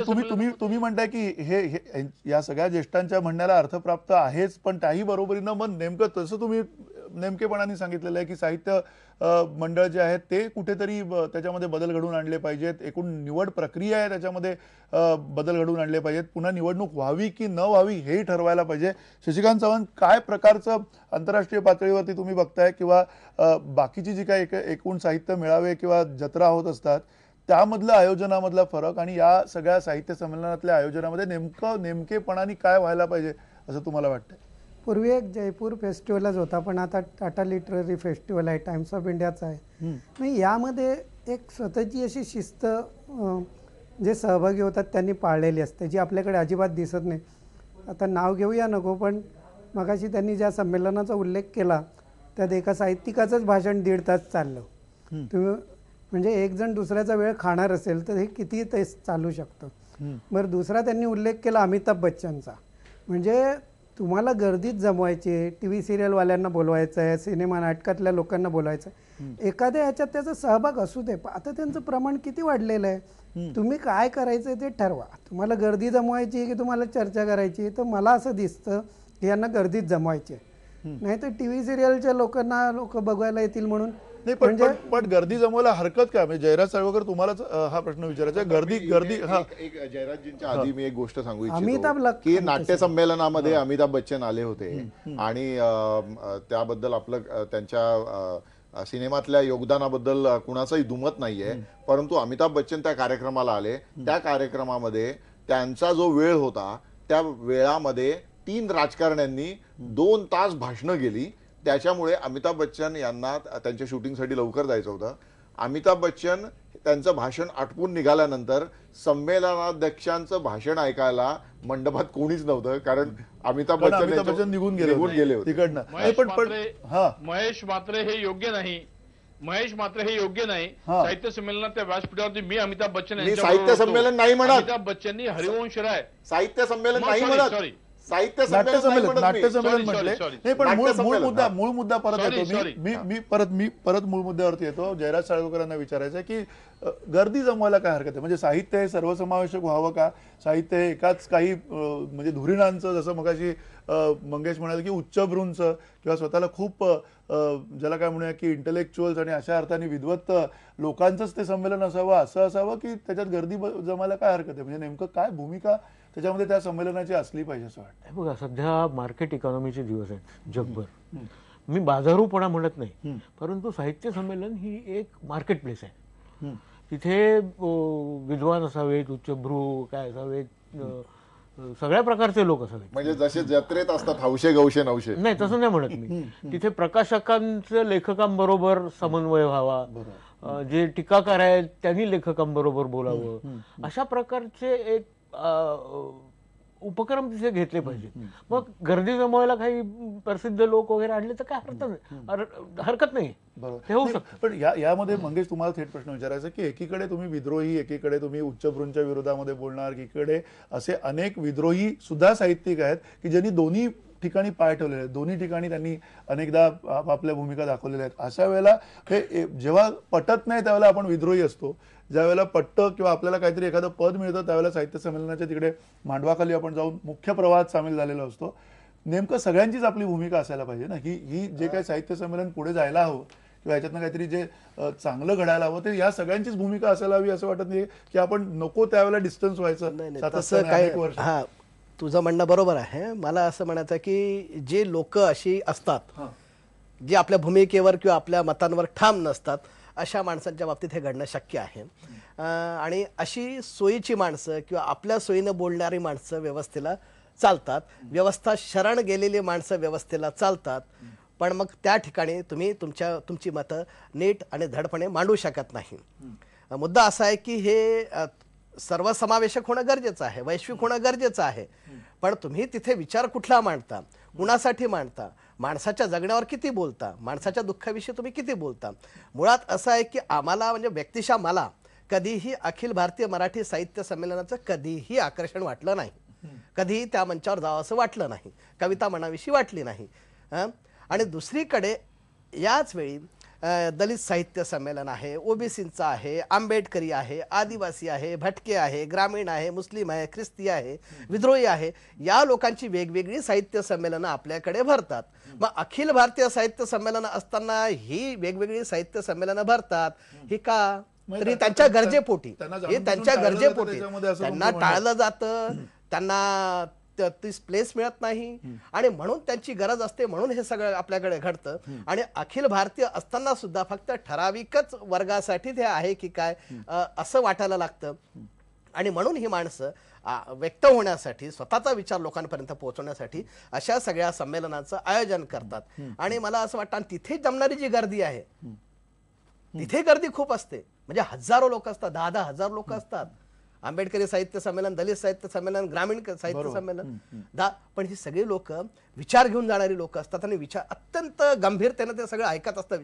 Speaker 1: तुम्ही म्हणताय की हे या सगळ्या ज्येष्ठांच्या म्हणण्याला अर्थ प्राप्त आहेच, पण त्याही बरोबरीनं मग नेमकं तसं तुम्ही नेमकेपणाने सांगितलेलं आहे की साहित्य मंडळ जे आहेत ते कुठेतरी त्याच्यामध्ये बदल घडवून आणले पाहिजेत. एकूण निवड प्रक्रिया आहे त्याच्यामध्ये बदल घडवून आणले पाहिजेत. पुन्हा निवडणूक व्हावी की न व्हावी हेही ठरवायला पाहिजे. शशिकांत चव्हाण, काय प्रकारचं आंतरराष्ट्रीय पातळीवरती तुम्ही बघताय किंवा बाकीची जी काही एकूण साहित्य मेळावे किंवा जत्रा होत असतात त्यामधलं आयोजनामधला फरक आणि या सगळ्या साहित्य संमेलनातल्या आयोजनामध्ये नेमकेपणाने काय व्हायला पाहिजे असं तुम्हाला वाटतंय?
Speaker 9: पूर्वी एक जयपूर फेस्टिवलच होता, पण आता टाटा लिटररी फेस्टिवल आहे, टाइम्स ऑफ इंडियाचा आहे. नाही, यामध्ये एक स्वतःची अशी शिस्त जे सहभागी होतात त्यांनी पाळलेली असते, जी आपल्याकडे अजिबात दिसत नाही. आता नाव घेऊया नको, पण मगाशी त्यांनी ज्या संमेलनाचा उल्लेख केला त्यात एका साहित्यिकाचंच भाषण 1.5 तास चाललं. तुम्ही म्हणजे एक जण दुसऱ्याचा वेळ खाणार असेल तर हे किती ते चालू शकतं. बरं, दुसरा त्यांनी उल्लेख केला अमिताभ बच्चनचा. म्हणजे तुम्हाला गर्दीत जमवायचे, टी व्ही सिरियलवाल्यांना बोलवायचं आहे, सिनेमा नाटकातल्या लोकांना बोलवायचं आहे, एखाद्या ह्याच्यात त्याचा सहभाग असू दे. आता त्यांचं प्रमाण किती वाढलेलं आहे. तुम्ही काय करायचं ते ठरवा. तुम्हाला गर्दी जमवायची की तुम्हाला चर्चा करायची, तर मला असं दिसतं की यांना गर्दीत जमवायचे, नाही तर टी व्ही सिरियलच्या लोकांना लोक बघायला येतील म्हणून.
Speaker 1: पण गर्दी जमवायला हरकत काय? म्हणजे जयराज साळवेकर तुम्हालाच हा प्रश्न विचारायचा आहे. गर्दी
Speaker 7: एक जयराजजींच्या आधी मी एक गोष्ट सांगू इच्छितो की नाट्य संमेलनामध्ये अमिताभ बच्चन आले होते आणि त्याबद्दल आपलं त्यांच्या सिनेमातल्या योगदानाबद्दल कुणाचंही दुमत नाहीये, परंतु अमिताभ बच्चन त्या कार्यक्रमाला आले. त्या कार्यक्रमामध्ये त्यांचा जो वेळ होता त्या वेळामध्ये 3 राजकारण्यांनी 2 तास भाषणं केली. त्याच्यामुळे अमिताभ बच्चन यांना त्यांच्या शूटिंगसाठी लवकर जायचं होतं. अमिताभ बच्चन त्यांचं भाषण आटपून निघाल्यानंतर संमेलनाध्यक्षांचं भाषण ऐकायला मंडपात कोणीच नव्हतं, कारण अमिताभ बच्चन निघून गेले होते तिकडनं.
Speaker 10: महेश मात्रे हे योग्य नाही. साहित्य संमेलनात त्या व्यासपीठावरती मी अमिताभ बच्चन
Speaker 7: साहित्य संमेलन नाही म्हणत.
Speaker 10: अमिताभ बच्चननी हरिवंश राय
Speaker 7: साहित्य संमेलन नाही म्हणत.
Speaker 1: नाट्य संमेलन म्हटले नाही, पण मूळ मुद्दा परत येतो. मी परत मूळ मुद्द्यावरती येतो. जयराज साळवेकरांना विचारायचं की गर्दी जमवायला काय हरकत आहे? म्हणजे साहित्य हे सर्वसमावेशक व्हावं का? साहित्य हे एकाच काही म्हणजे धुरीणांचं, जसं मगाशी मंगेश म्हणाले की उच्चभ्रूंचं किंवा स्वतःला खूप ज्याला काय म्हणूया की इंटेलेक्च्युअल्स आणि अशा अर्थाने विद्वत लोकांचंच ते संमेलन असावं, असं असावं की त्याच्यात गर्दी जमायला काय हरकत आहे? म्हणजे नेमकं काय भूमिका त्याच्यामध्ये त्या संमेलनाची असली पाहिजे असं वाटतं?
Speaker 6: बघा, सध्या मार्केट इकॉनॉमीचे दिवस आहेत जगभर. मी बाजारूपणा म्हणत नाही, परंतु साहित्य संमेलन ही एक मार्केट प्लेस आहे. तिथे विद्वान असावेत, उच्चभ्रू काय असावेत, सगळ्या प्रकारचे लोक असावेत.
Speaker 7: म्हणजे जसे जत्रेत असतात हौशे गौशे नवशे,
Speaker 6: नाही तसं नाही म्हणत मी. तिथे प्रकाशकांचं लेखकांबरोबर समन्वय व्हावा, जे टीकाकार आहेत त्यांनी लेखकांबरोबर बोलावं, अशा प्रकारचे एक उपक्रम तिथे घेतले पाहिजे. मग गर्दी जमवायला काही प्रसिद्ध लोक वगैरे आणले तर काय हरकत नाही, हे होऊ शकतं.
Speaker 1: पण यामध्ये मंगेश तुम्हाला थेट प्रश्न विचारायचा की एकीकडे तुम्ही विद्रोही, एकीकडे तुम्ही उच्चभ्रूंच्या विरोधामध्ये बोलणार, एकीकडे असे अनेक विद्रोही सुद्धा साहित्यिक आहेत की ज्यांनी दोन्ही ठिकाणी पाय ठेवलेले आहेत, दोन्ही ठिकाणी त्यांनी अनेकदा आपापल्या भूमिका दाखवलेल्या आहेत. अशा वेळेला हे जेव्हा पटत नाही त्यावेळेला आपण विद्रोही असतो, ज्या वेळेला पटतं किंवा आपल्याला काहीतरी एखादं पद मिळतं त्यावेळेला साहित्य संमेलनाच्या तिकडे मांडवाखाली आपण जाऊन मुख्य प्रवाहात सामील झालेलो असतो. नेमकं सगळ्यांचीच आपली भूमिका असायला पाहिजे ना. ही जे काही साहित्य संमेलन पुढे जायला हवं किंवा याच्यातनं काहीतरी जे चांगलं घडायला हवं ते या सगळ्यांचीच भूमिका असायला हवी. असं वाटत नाही की आपण नको त्यावेळेला डिस्टन्स व्हायचं.
Speaker 8: हा, तुझं म्हणणं बरोबर आहे. मला असं म्हणायचं की जे लोक अशी असतात जे आपल्या भूमिकेवर किंवा आपल्या मतांवर ठाम नसतात, अशा माणसांच्या बाबतीत हे घडणं शक्य आहे. आणि अशी सोयीची माणसं किंवा आपल्या सोयीनं बोलणारी माणसं व्यवस्थेला चालतात, व्यवस्था शरण गेलेली माणसं व्यवस्थेला चालतात. पण मग त्या ठिकाणी तुम्ही तुमची मतं नीट आणि धडपणे मांडू शकत नाही. मुद्दा असा आहे की हे सर्वसमावेशक होणं गरजेचं आहे, वैश्विक होणं गरजेचं आहे, पण तुम्ही तिथे विचार कुठला मांडता, कुणासाठी मांडता, माणसाच्या जगण्यावर किती बोलता, माणसाच्या दुःखाविषयी तुम्ही किती बोलता. मुळात असं आहे की आम्हाला म्हणजे व्यक्तिशः मला कधीही अखिल भारतीय मराठी साहित्य संमेलनाचं कधीही आकर्षण वाटलं नाही, कधीही त्या मंचावर जावं असं वाटलं नाही, कविता मनाविषयी वाटली नाही. आणि दुसरीकडे याच वेळी दलित साहित्य संमेलन आहे, ओबीसींचं आहे, आंबेडकरी आहे, आदिवासी आहे, भटके आहे, ग्रामीण आहे, मुस्लिम आहे, ख्रिस्ती आहे, विद्रोही आहे, या लोकांची वेगवेगळी साहित्य संमेलनं आपल्याकडे भरतात. मग अखिल भारतीय साहित्य संमेलन असताना ही वेगवेगळी साहित्य संमेलनं भरतात ही का? तरी त्यांच्या गरजेपोटी, हे त्यांच्या गरजेपोटी त्यांना टाळलं जातं, त्यांना ती प्लेस मिळत नाही आणि म्हणून त्यांची गरज असते, म्हणून हे सगळं आपल्याकडे घडतं. आणि अखिल भारतीय असताना सुद्धा फक्त ठराविकच वर्गासाठी ते आहे की काय असं वाटायला लागतं. आणि म्हणून ही माणसं व्यक्त होण्यासाठी, स्वतःचा विचार लोकांपर्यंत पोहोचवण्यासाठी अशा सगळ्या संमेलनाचं आयोजन करतात. आणि मला असं वाटतं तिथे जमणारी जी गर्दी आहे तिथे गर्दी खूप असते, म्हणजे हजारो लोक असतात, 10,000 हजार लोक असतात. आंबेडकरी साहित्य संमेलन, दलित साहित्य संमेलन, ग्रामीण साहित्य संमेलन, पण ही सगळी लोक विचार घेऊन जाणारी लोक असतात आणि विचार अत्यंत गंभीरतेने ते सगळं ऐकत असतात.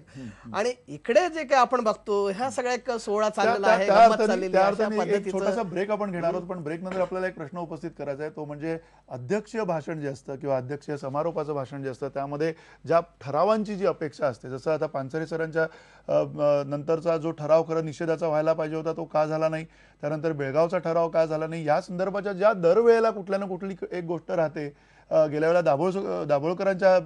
Speaker 8: आणि इकडे जे काही आपण बघतो ह्या सगळ्या एक सोहळा चाललेला आहे, गंमत चाललेली आहे.
Speaker 1: छोटासा ब्रेक आपण घेणार आहोत, पण ब्रेक नंतर आपल्याला एक प्रश्न उपस्थित करायचा आहे, तो म्हणजे अध्यक्षीय भाषण जे असतं किंवा अध्यक्षीय समारोपाचं भाषण जे असतं त्यामध्ये ज्या ठरावांची जी अपेक्षा असते, जसं आता पानसरे सरांच्या नंतरचा जो ठराव खरं निषेधाचा व्हायला पाहिजे होता तो का झाला नाही, त्यानंतर बेळगावचा ठराव का झाला नाही, या संदर्भाच्या ज्या दरवेळेला कुठल्या ना कुठली एक गोष्ट राहते. गेल्या वेळेला दाभोळकरांच्या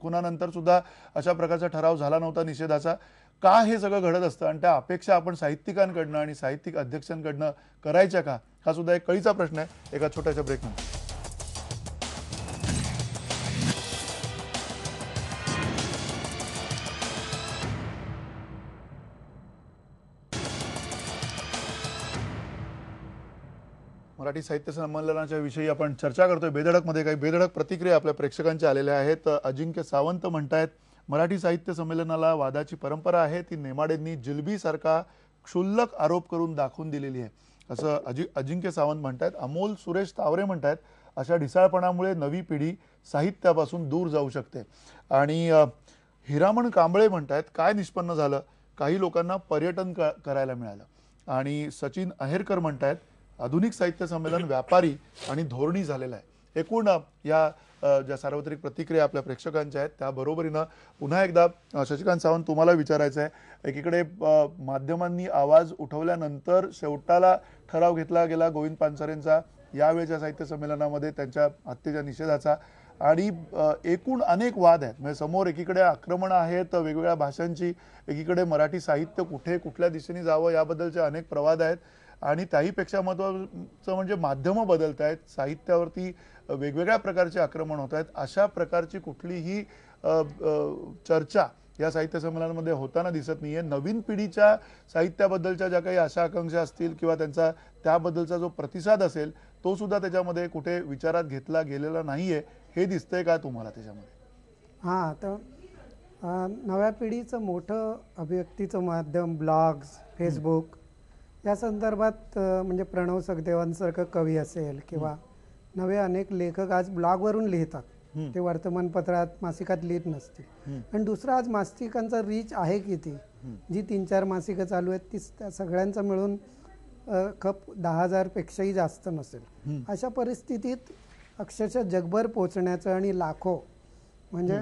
Speaker 1: खुनानंतर सुद्धा अशा प्रकारचा ठराव झाला नव्हता निषेधाचा. का हे सगळं घडत असतं आणि त्या अपेक्षा आपण साहित्यिकांकडनं आणि साहित्यिक अध्यक्षांकडनं करायच्या का, हा सुद्धा एक कळीचा प्रश्न आहे. एका छोट्याशा ब्रेकनंतर मराठी साहित्य संमेलनाच्या विषयी आपण चर्चा करतोय बेधडकमध्ये. काही बेधडक प्रतिक्रिया आपल्या प्रेक्षकांच्या आलेल्या आहेत. अजिंक्य सावंत म्हणतायत, मराठी साहित्य संमेलनाला वादाची परंपरा आहे, ती नेमाडेंनी जिलबीसारखा क्षुल्लक आरोप करून दाखवून दिलेली आहे, असं अजिंक्य सावंत म्हणतायत. अमोल सुरेश तावरे म्हणतायत, अशा ढिसाळपणामुळे नवी पिढी साहित्यापासून दूर जाऊ शकते. आणि हिरामण कांबळे म्हणतायत, काय निष्पन्न झालं, काही लोकांना पर्यटन करायला मिळालं. आणि सचिन अहेरकर म्हणतायत, आधुनिक साहित्य संमेलन व्यापारी आणि धोरणी झालेलं आहे. एकूण या ज्या सार्वत्रिक प्रतिक्रिया आपल्या प्रेक्षकांच्या आहेत त्याबरोबरीनं पुन्हा एकदा शशिकांत सावंत तुम्हाला विचारायचं आहे, एकीकडे माध्यमांनी आवाज उठवल्यानंतर शेवटाला ठराव घेतला गेला गोविंद पानसरेंचा यावेळेच्या साहित्य संमेलनामध्ये त्यांच्या हत्येच्या निषेधाचा, आणि एकूण अनेक वाद आहेत. म्हणजे समोर एकीकडे आक्रमणं आहेत वेगवेगळ्या भाषांची, एकीकडे मराठी साहित्य कुठे कुठल्या दिशेने जावं याबद्दलचे अनेक प्रवाद आहेत. आणि त्याहीपेक्षा महत्त्वाचं म्हणजे माध्यमं बदलत आहेत, साहित्यावरती वेगवेगळ्या प्रकारचे आक्रमण होत आहेत. अशा प्रकारची कुठलीही चर्चा या साहित्य संमेलनामध्ये होताना दिसत नाहीये. नवीन पिढीच्या साहित्याबद्दलच्या ज्या काही आशा आकांक्षा असतील किंवा त्यांचा त्याबद्दलचा जो प्रतिसाद असेल तो सुद्धा त्याच्यामध्ये कुठे विचारात घेतला गेलेला नाहीये, हे दिसतंय का तुम्हाला त्याच्यामध्ये?
Speaker 9: हां, तर नव्या पिढीचं मोठं अभिव्यक्तीचं माध्यम ब्लॉग्स, फेसबुक या संदर्भात म्हणजे प्रणव सखदेवांसारखं कवी असेल किंवा नवे अनेक लेखक आज ब्लॉगवरून लिहितात, ते वर्तमानपत्रात मासिकात लिहित नसतील. आणि दुसरं, आज मासिकांचा रीच आहे किती, जी 3-4 मासिकं चालू आहेत ती त्या सगळ्यांचा मिळून खप 10,000 पेक्षाही जास्त नसेल. अशा परिस्थितीत अक्षरशः जगभर पोचण्याचं आणि लाखो म्हणजे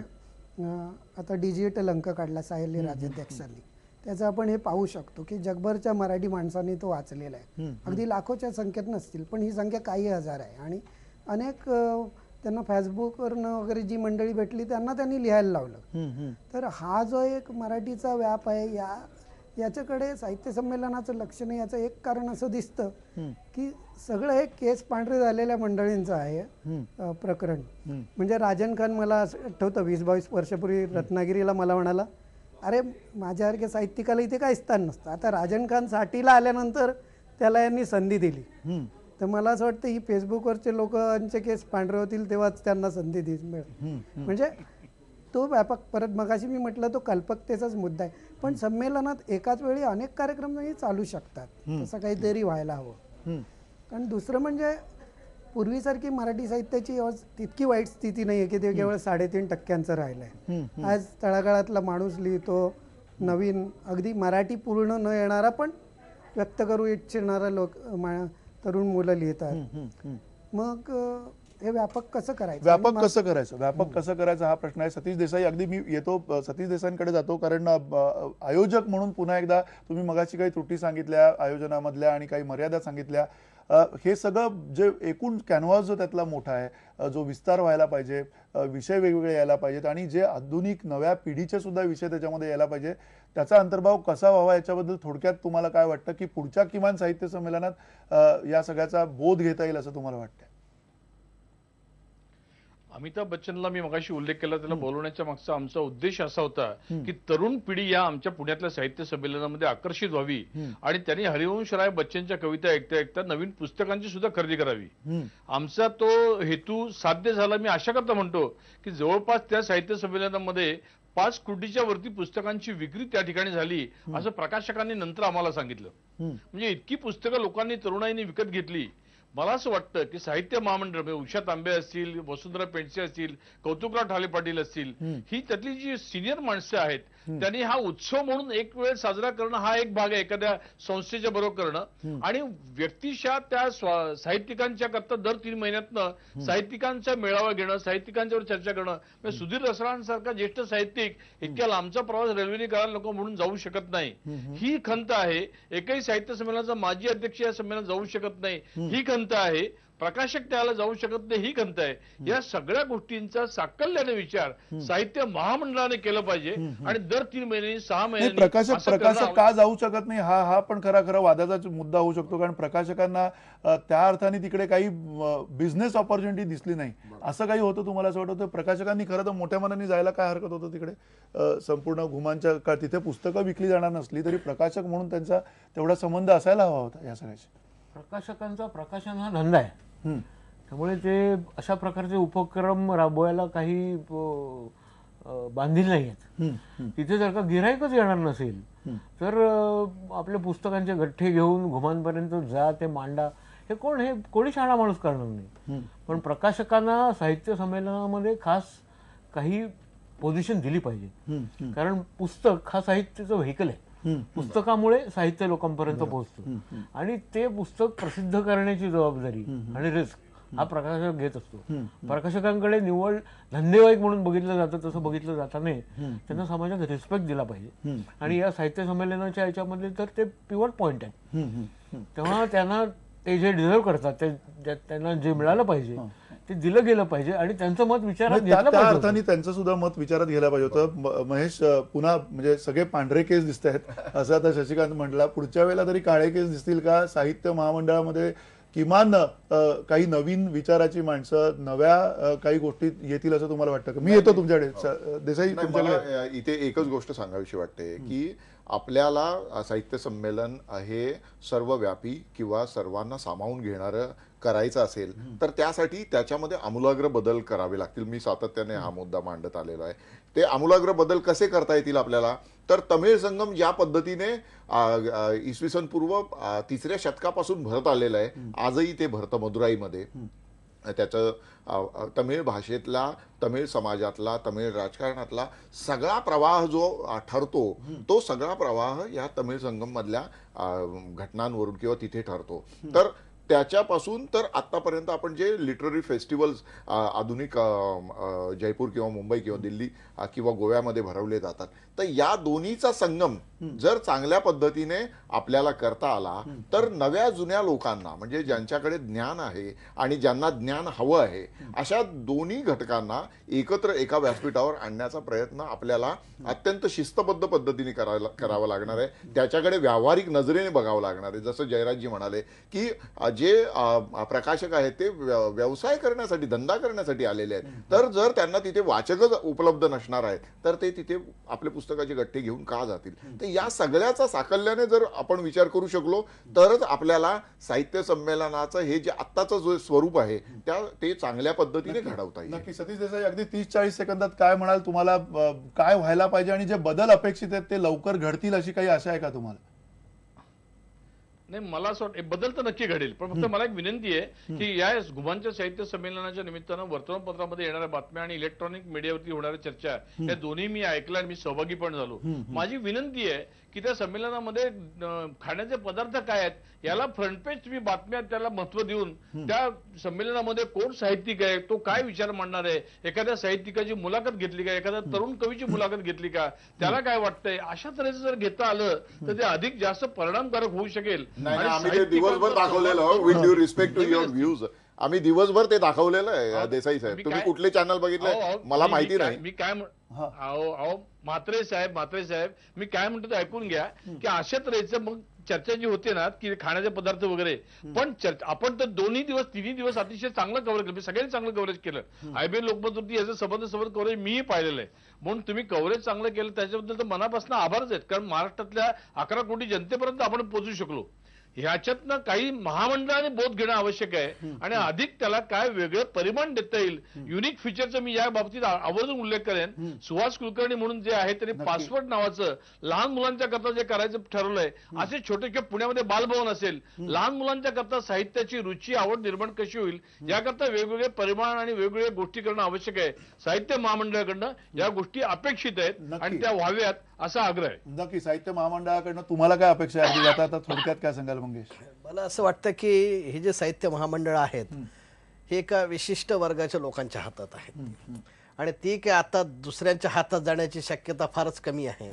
Speaker 9: आता डिजिटल अंक काढला सायली राजाध्यक्षांनी, त्याचं आपण हे पाहू शकतो की जगभरच्या मराठी माणसांनी तो वाचलेला आहे. अगदी लाखोच्या संख्येत नसतील पण ही संख्या काही हजार आहे. आणि अनेक त्यांना फेसबुकवरनं वगैरे जी मंडळी भेटली त्यांना त्यांनी लिहायला लावलं. तर हा जो एक मराठीचा व्याप आहे याच्याकडे साहित्य संमेलनाचं लक्ष नाही. याचं एक कारण असं दिसतं की सगळं हे केस पांढरे झालेल्या मंडळींचं आहे प्रकरण. म्हणजे राजन खान मला आठवतं 20-22 वर्षापूर्वी रत्नागिरीला मला म्हणाला, अरे माझ्यासारख्या साहित्यिकाला इथे काय स्थान नसतं. आता राजन खान साठीला आल्यानंतर त्याला यांनी संधी दिली. तर मला असं वाटतं ही फेसबुकवरचे लोकांचे केस पांढरे होतील तेव्हाच त्यांना संधी मिळेल. म्हणजे तो व्यापक, परत मगाशी मी म्हटलं तो कल्पकतेचाच मुद्दा आहे. पण संमेलनात एकाच वेळी अनेक कार्यक्रम चालू शकतात, तसं काहीतरी व्हायला हवं. आणि दुसरं म्हणजे पूर्वीसारखी मराठी साहित्याची तितकी वाईट स्थिती नाही आहे की ते केवळ 3.5% राहिलं आहे. आज तळागाळातला माणूस लिहितो, नवीन अगदी मराठी पूर्ण न येणारा पण व्यक्त करू इच्छिणारा तरुण मुलं लिहितात. मग हे व्यापक कसं करायचं?
Speaker 1: व्यापक कसं करायचं हा प्रश्न आहे. सतीश देसाई, अगदी मी येतो सतीश देसाईंकडे जातो, कारण आयोजक म्हणून पुन्हा एकदा तुम्ही मगाशी काही त्रुटी सांगितल्या आयोजनामधल्या आणि काही मर्यादा सांगितल्या. हे सगळं जे एकूण कॅनव्हास जो त्यातला मोठा आहे, जो विस्तार व्हायला पाहिजे, विषय वेगवेगळे यायला पाहिजेत आणि जे आधुनिक नव्या पिढीचे सुद्धा विषय त्याच्यामध्ये यायला पाहिजे, त्याचा अंतर्भाव कसा व्हावा याच्याबद्दल थोडक्यात तुम्हाला काय वाटतं की पुढच्या किमान साहित्य संमेलनात या सगळ्याचा बोध घेता येईल असं तुम्हाला वाटतं?
Speaker 10: अमिताभ बच्चनला मी मगाशी उल्लेख केला, त्याला बोलवण्याच्या मागचा आमचा उद्देश असा होता की तरुण पिढी या आमच्या पुण्यातल्या साहित्य संमेलनामध्ये आकर्षित व्हावी आणि त्यांनी हरिवंशराय बच्चनच्या कविता ऐकता ऐकता नवीन पुस्तकांची सुद्धा खरेदी करावी. आमचा तो हेतू साध्य झाला. मी आशा करता म्हणतो की जवळपास त्या साहित्य संमेलनामध्ये 5 कोटीच्या वरती पुस्तकांची विक्री त्या ठिकाणी झाली असं प्रकाशकांनी नंतर आम्हाला सांगितलं. म्हणजे इतकी पुस्तकं लोकांनी तरुणाईने विकत घेतली. मला असं वाटतं की साहित्य महामंडळ म्हणजे उषा तांबे असतील, वसुंधरा पेंडसे असतील, कौतुकराव ठाले पाटील असतील, ही त्यातली जी सिनियर माणसं आहेत त्यांनी हा उत्सव म्हणून एक वेळ साजरा करणं हा एक भाग आहे एखाद्या संस्थेच्या बरोबर करणं. आणि व्यक्तिशः त्या साहित्यिकांच्या करता दर 3 महिन्यातनं साहित्यिकांचा मेळावा घेणं, साहित्यिकांच्यावर चर्चा करणं. म्हणजे सुधीर रसाळांसारखा ज्येष्ठ साहित्यिक इतक्या लांबचा प्रवास रेल्वेने करायला नको म्हणून जाऊ शकत नाही, ही खंत आहे. एकही साहित्य संमेलनाचा माजी अध्यक्ष या संमेलनात जाऊ शकत नाही, ही खंत आहे. प्रकाशक त्याला जाऊ शकत नाही, ही खंत आहे. या सगळ्या गोष्टींचा साकल्याने विचार साहित्य महामंडळाने केलं पाहिजे आणि दर 3 महिने 6 महिने
Speaker 1: प्रकाशक का जाऊ शकत नाही हा पण खरा वादाचा मुद्दा होऊ शकतो. कारण प्रकाशकांना त्या अर्थाने तिकडे काही बिझनेस ऑपॉर्च्युनिटी दिसली नाही, असं काही होतं तुम्हाला असं वाटतं? प्रकाशकांनी खरं तर मोठ्या मनाने जायला काय हरकत होतं तिकडे? संपूर्ण घुमांच्या तिथे पुस्तकं विकली जाणार नसली तरी प्रकाशक म्हणून त्यांचा तेवढा संबंध असायला हवा होता या सगळ्याशी.
Speaker 6: प्रकाशकांचा प्रकाशन हा धंदा आहे, त्यामुळे ते अशा प्रकारचे उपक्रम राबवायला काही बांधील नाही आहेत. तिथे जर का गिऱ्हाईकच येणार नसेल तर आपल्या पुस्तकांचे गठ्ठे घेऊन घुमांपर्यंत जा, ते मांडा, हे कोणी शाळा माणूस करणार नाही. पण प्रकाशकांना साहित्य संमेलनामध्ये खास काही पोझिशन दिली पाहिजे, कारण पुस्तक हा साहित्याचं व्हेकल आहे. पुस्तकामुळे साहित्य लोकांपर्यंत पोहोचतो आणि ते पुस्तक प्रसिद्ध करण्याची जबाबदारी आणि रिस्क हा प्रकाशक घेत असतो. प्रकाशकांकडे निव्वळ धंदेवाईक म्हणून बघितलं जातं, तसं बघितलं जाता नाही. त्यांना समाजात रिस्पेक्ट दिला पाहिजे आणि या साहित्य संमेलनाच्या याच्यामध्ये तर ते पिवट पॉइंट आहे. तेव्हा त्यांना ते जे डिझर्व करतात, त्यांना जे मिळालं पाहिजे ते दिलं गेलं पाहिजे आणि त्यांचं मत विचारात घेतलं पाहिजे.
Speaker 1: त्या अर्थाने त्यांचं सुद्धा मत विचारात घ्यायला पाहिजे होतं. महेश, पुन्हा म्हणजे सगळे पांढरे केस दिसत आहेत असं आता शशिकांत म्हटला, पुढच्या वेळेला तरी काळे केस दिसतील का साहित्य महामंडळामध्ये? किमान काही नवीन विचाराची माणसं, नव्या काही गोष्टी येतील असं तुम्हाला वाटतं का? मी येतो तुमच्याकडे देसाई.
Speaker 7: मला इथे एकच गोष्ट सांगावीशी वाटते की आपल्याला साहित्य संमेलन हे सर्वव्यापी किंवा सर्वांना सामावून घेणारं करायचं असेल तर त्यासाठी त्याच्यामध्ये आमूलाग्र बदल करावे लागतील. मी सातत्याने हा मुद्दा मांडत आलेला आहे. ते आमूलाग्र बदल कसे करता येतील आपल्याला? तर तमिळ संगम ज्या पद्धतीने इसवी सन पूर्व 3ऱ्या शतकापासून भरत आलेलं आहे, आजही ते भरतं मदुराईमध्ये. त्याचं तमिळ भाषेतला, तमिळ समाजातला, तमिळ राजकारणातला सगळा प्रवाह जो ठरतो तो सगळा प्रवाह या तमिळ संगम मधल्या घटनांवरून किंवा तिथे ठरतो. तर त्याच्यापासून तर आतापर्यंत आपण जे लिटररी फेस्टिवल्स आधुनिक जयपूर किंवा मुंबई किंवा दिल्ली किंवा गोव्यामध्ये भरवले जातात, तर या दोन्हीचा संगम जर चांगल्या पद्धतीने आपल्याला करता आला तर नव्या जुन्या लोकांना, म्हणजे ज्यांच्याकडे ज्ञान आहे आणि ज्यांना ज्ञान हवं आहे, अशा दोन्ही घटकांना एकत्र एका व्यासपीठावर आणण्याचा प्रयत्न आपल्याला अत्यंत शिस्तबद्ध पद्धतीने करावा लागणार आहे. त्याच्याकडे व्यावहारिक नजरेने बघावं लागणार आहे. जसं जयराजजी म्हणाले की जे प्रकाशक आहेत ते व्यवसाय करण्यासाठी, धंदा करण्यासाठी आलेले आहेत, तर जर त्यांना तिथे वाचकच उपलब्ध नसणार आहेत तर ते तिथे आपले पुस्तकाचे गठ्ठे घेऊन का जातील? तर या सगळ्याचा साकल्याने जर आपण विचार करू शकलो तरच आपल्याला साहित्य संमेलनाचं हे जे आत्ताचं जो स्वरूप आहे ते चांगल्या पद्धतीने घडवता येईल.
Speaker 1: नक्की. सतीश देसाई, अगदी 30-40 सेकंदात काय म्हणाल? तुम्हाला काय व्हायला पाहिजे आणि जे बदल अपेक्षित आहेत ते लवकर घडतील अशी काही आशा आहे का तुम्हाला?
Speaker 10: नाही, मला असं वाटतं बदल तर नक्की घडेल, पण फक्त मला एक विनंती आहे की या घुमांच्या साहित्य संमेलनाच्या निमित्तानं वर्तमानपत्रामध्ये येणाऱ्या बातम्या आणि इलेक्ट्रॉनिक मीडियावरती होणाऱ्या चर्चा या दोन्ही मी ऐकल्या आणि मी सहभागी पण झालो. माझी विनंती आहे की त्या संमेलनामध्ये खाण्याचे पदार्थ काय आहेत याला फ्रंट पेज तुम्ही बातम्या त्याला महत्व देऊन त्या संमेलनामध्ये कोण साहित्यिक आहे, तो काय विचार मांडणार आहे, एखाद्या साहित्यिकाची मुलाखत घेतली का, एखाद्या तरुण कवीची मुलाखत घेतली का, त्याला काय वाटतंय, अशा तऱ्हेचं जर घेता आलं तर ते अधिक जास्त परिणामकारक होऊ शकेल.
Speaker 7: नाही, आम्ही ते दिवसभर दाखवलेलं with due respect to your views, आम्ही दिवसभर ते दाखवलेलं आहे. देसाई साहेब, तुम्ही कुठले चॅनल बघितले मला माहिती नाही.
Speaker 10: मी काय म्हात्रे साहेब मी काय म्हणतो ते ऐकून घ्या की अशा तऱ्हेचं मग चर्चा जी होते ना की खाण्याचे पदार्थ वगैरे, पण आपण तर दोन्ही दिवस तिन्ही दिवस अतिशय चांगलं कव्हरेज केलं, सगळ्यांनी चांगलं कव्हरेज केलं. IBN लोकमतवरती याचं सबंध कव्हरेज मीही पाहिलेलं आहे, म्हणून तुम्ही कव्हरेज चांगलं केलं त्याच्याबद्दल तर मनापासून आभारच आहेत. कारण महाराष्ट्रातल्या 11 कोटी जनतेपर्यंत आपण पोहोचू शकलो. ह्याच्यातनं काही महामंडळाने बोध घेणं आवश्यक आहे आणि अधिक त्याला काय वेगळं परिमाण देता येईल, युनिक फीचरचा मी या बाबतीत आवर्जून उल्लेख करेन. सुहास कुलकर्णी म्हणून जे आहे त्यांनी पासवर्ड नावाचं लहान मुलांच्या करता जे करायचं ठरवलंय, असे छोटे पुण्यामध्ये बालभवन असेल, लहान मुलांच्या करता साहित्याची रुची आवड निर्माण कशी होईल याकरता वेगवेगळे परिमाण आणि वेगवेगळ्या गोष्टी करणं आवश्यक आहे. साहित्य महामंडळाकडनं या गोष्टी अपेक्षित आहेत आणि त्या व्हाव्यात असा आग्रह आहे.
Speaker 1: नक्की. साहित्य महामंडळाकडनं तुम्हाला काय अपेक्षा आहे आता थोडक्यात काय सांगाल मंगेश?
Speaker 8: मला असं वाटतं की हे जे साहित्य महामंडळ आहेत हे एका विशिष्ट वर्गाच्या लोकांच्या हातात आहेत आणि ती काय आता दुसऱ्यांच्या हातात जाण्याची शक्यता फारच कमी आहे.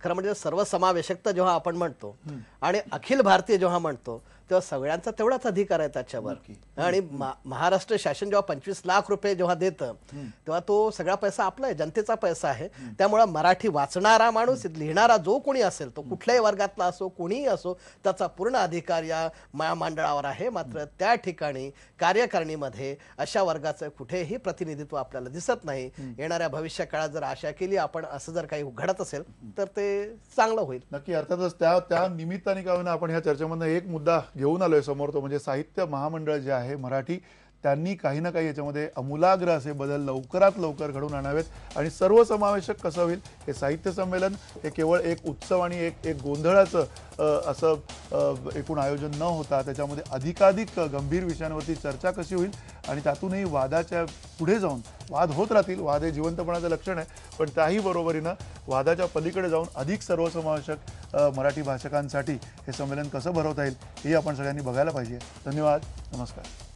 Speaker 8: खरं म्हणजे सर्वसमावेशकता जेव्हा आपण म्हणतो आणि अखिल भारतीय जेव्हा म्हणतो तेव्हा सगळ्यांचा तेवढाच अधिकार आहे त्याच्यावर. आणि महाराष्ट्र शासन जेव्हा 25 लाख रुपये जेव्हा देतं तेव्हा तो सगळा पैसा आपला आहे, जनतेचा पैसा आहे. त्यामुळे मराठी वाचणारा माणूस, लिहिणारा जो कोणी असेल तो कुठल्याही वर्गातला असो, कोणीही असो, त्याचा पूर्ण अधिकार या महामंडळावर आहे. मात्र त्या ठिकाणी कार्यकारिणीमध्ये अशा वर्गाचं कुठेही प्रतिनिधित्व आपल्याला दिसत नाही. येणाऱ्या भविष्य काळात जर आशा केली आपण असं जर काही घडत असेल तर ते चांगलं होईल.
Speaker 1: नक्की. अर्थातच त्या निमित्ताने काय होईना आपण ह्या चर्चेमधून एक मुद्दा घेऊन आलोय समोर, तो म्हणजे साहित्य महामंडळ जे आहे मराठी, त्यांनी काही ना काही याच्यामध्ये अमूलाग्र असे बदल लवकरात लवकर घडून आणावेत आणि सर्वसमावेशक कसं होईल. हे साहित्य संमेलन हे केवळ एक उत्सव आणि एक गोंधळाचं असं एकूण आयोजन न होता त्याच्यामध्ये अधिकाधिक गंभीर विषयांवरती चर्चा कशी होईल आणि त्यातूनही वादाच्या पुढे जाऊन वाद होत राहतील. वाद हे जिवंतपणाचं लक्षण आहे, पण त्याही बरोबरीनं वादाच्या पलीकडे जाऊन अधिक सर्वसमावेशक मराठी भाषकांसाठी हे संमेलन कसं भरवता येईल हे आपण सगळ्यांनी बघायला पाहिजे. धन्यवाद. नमस्कार.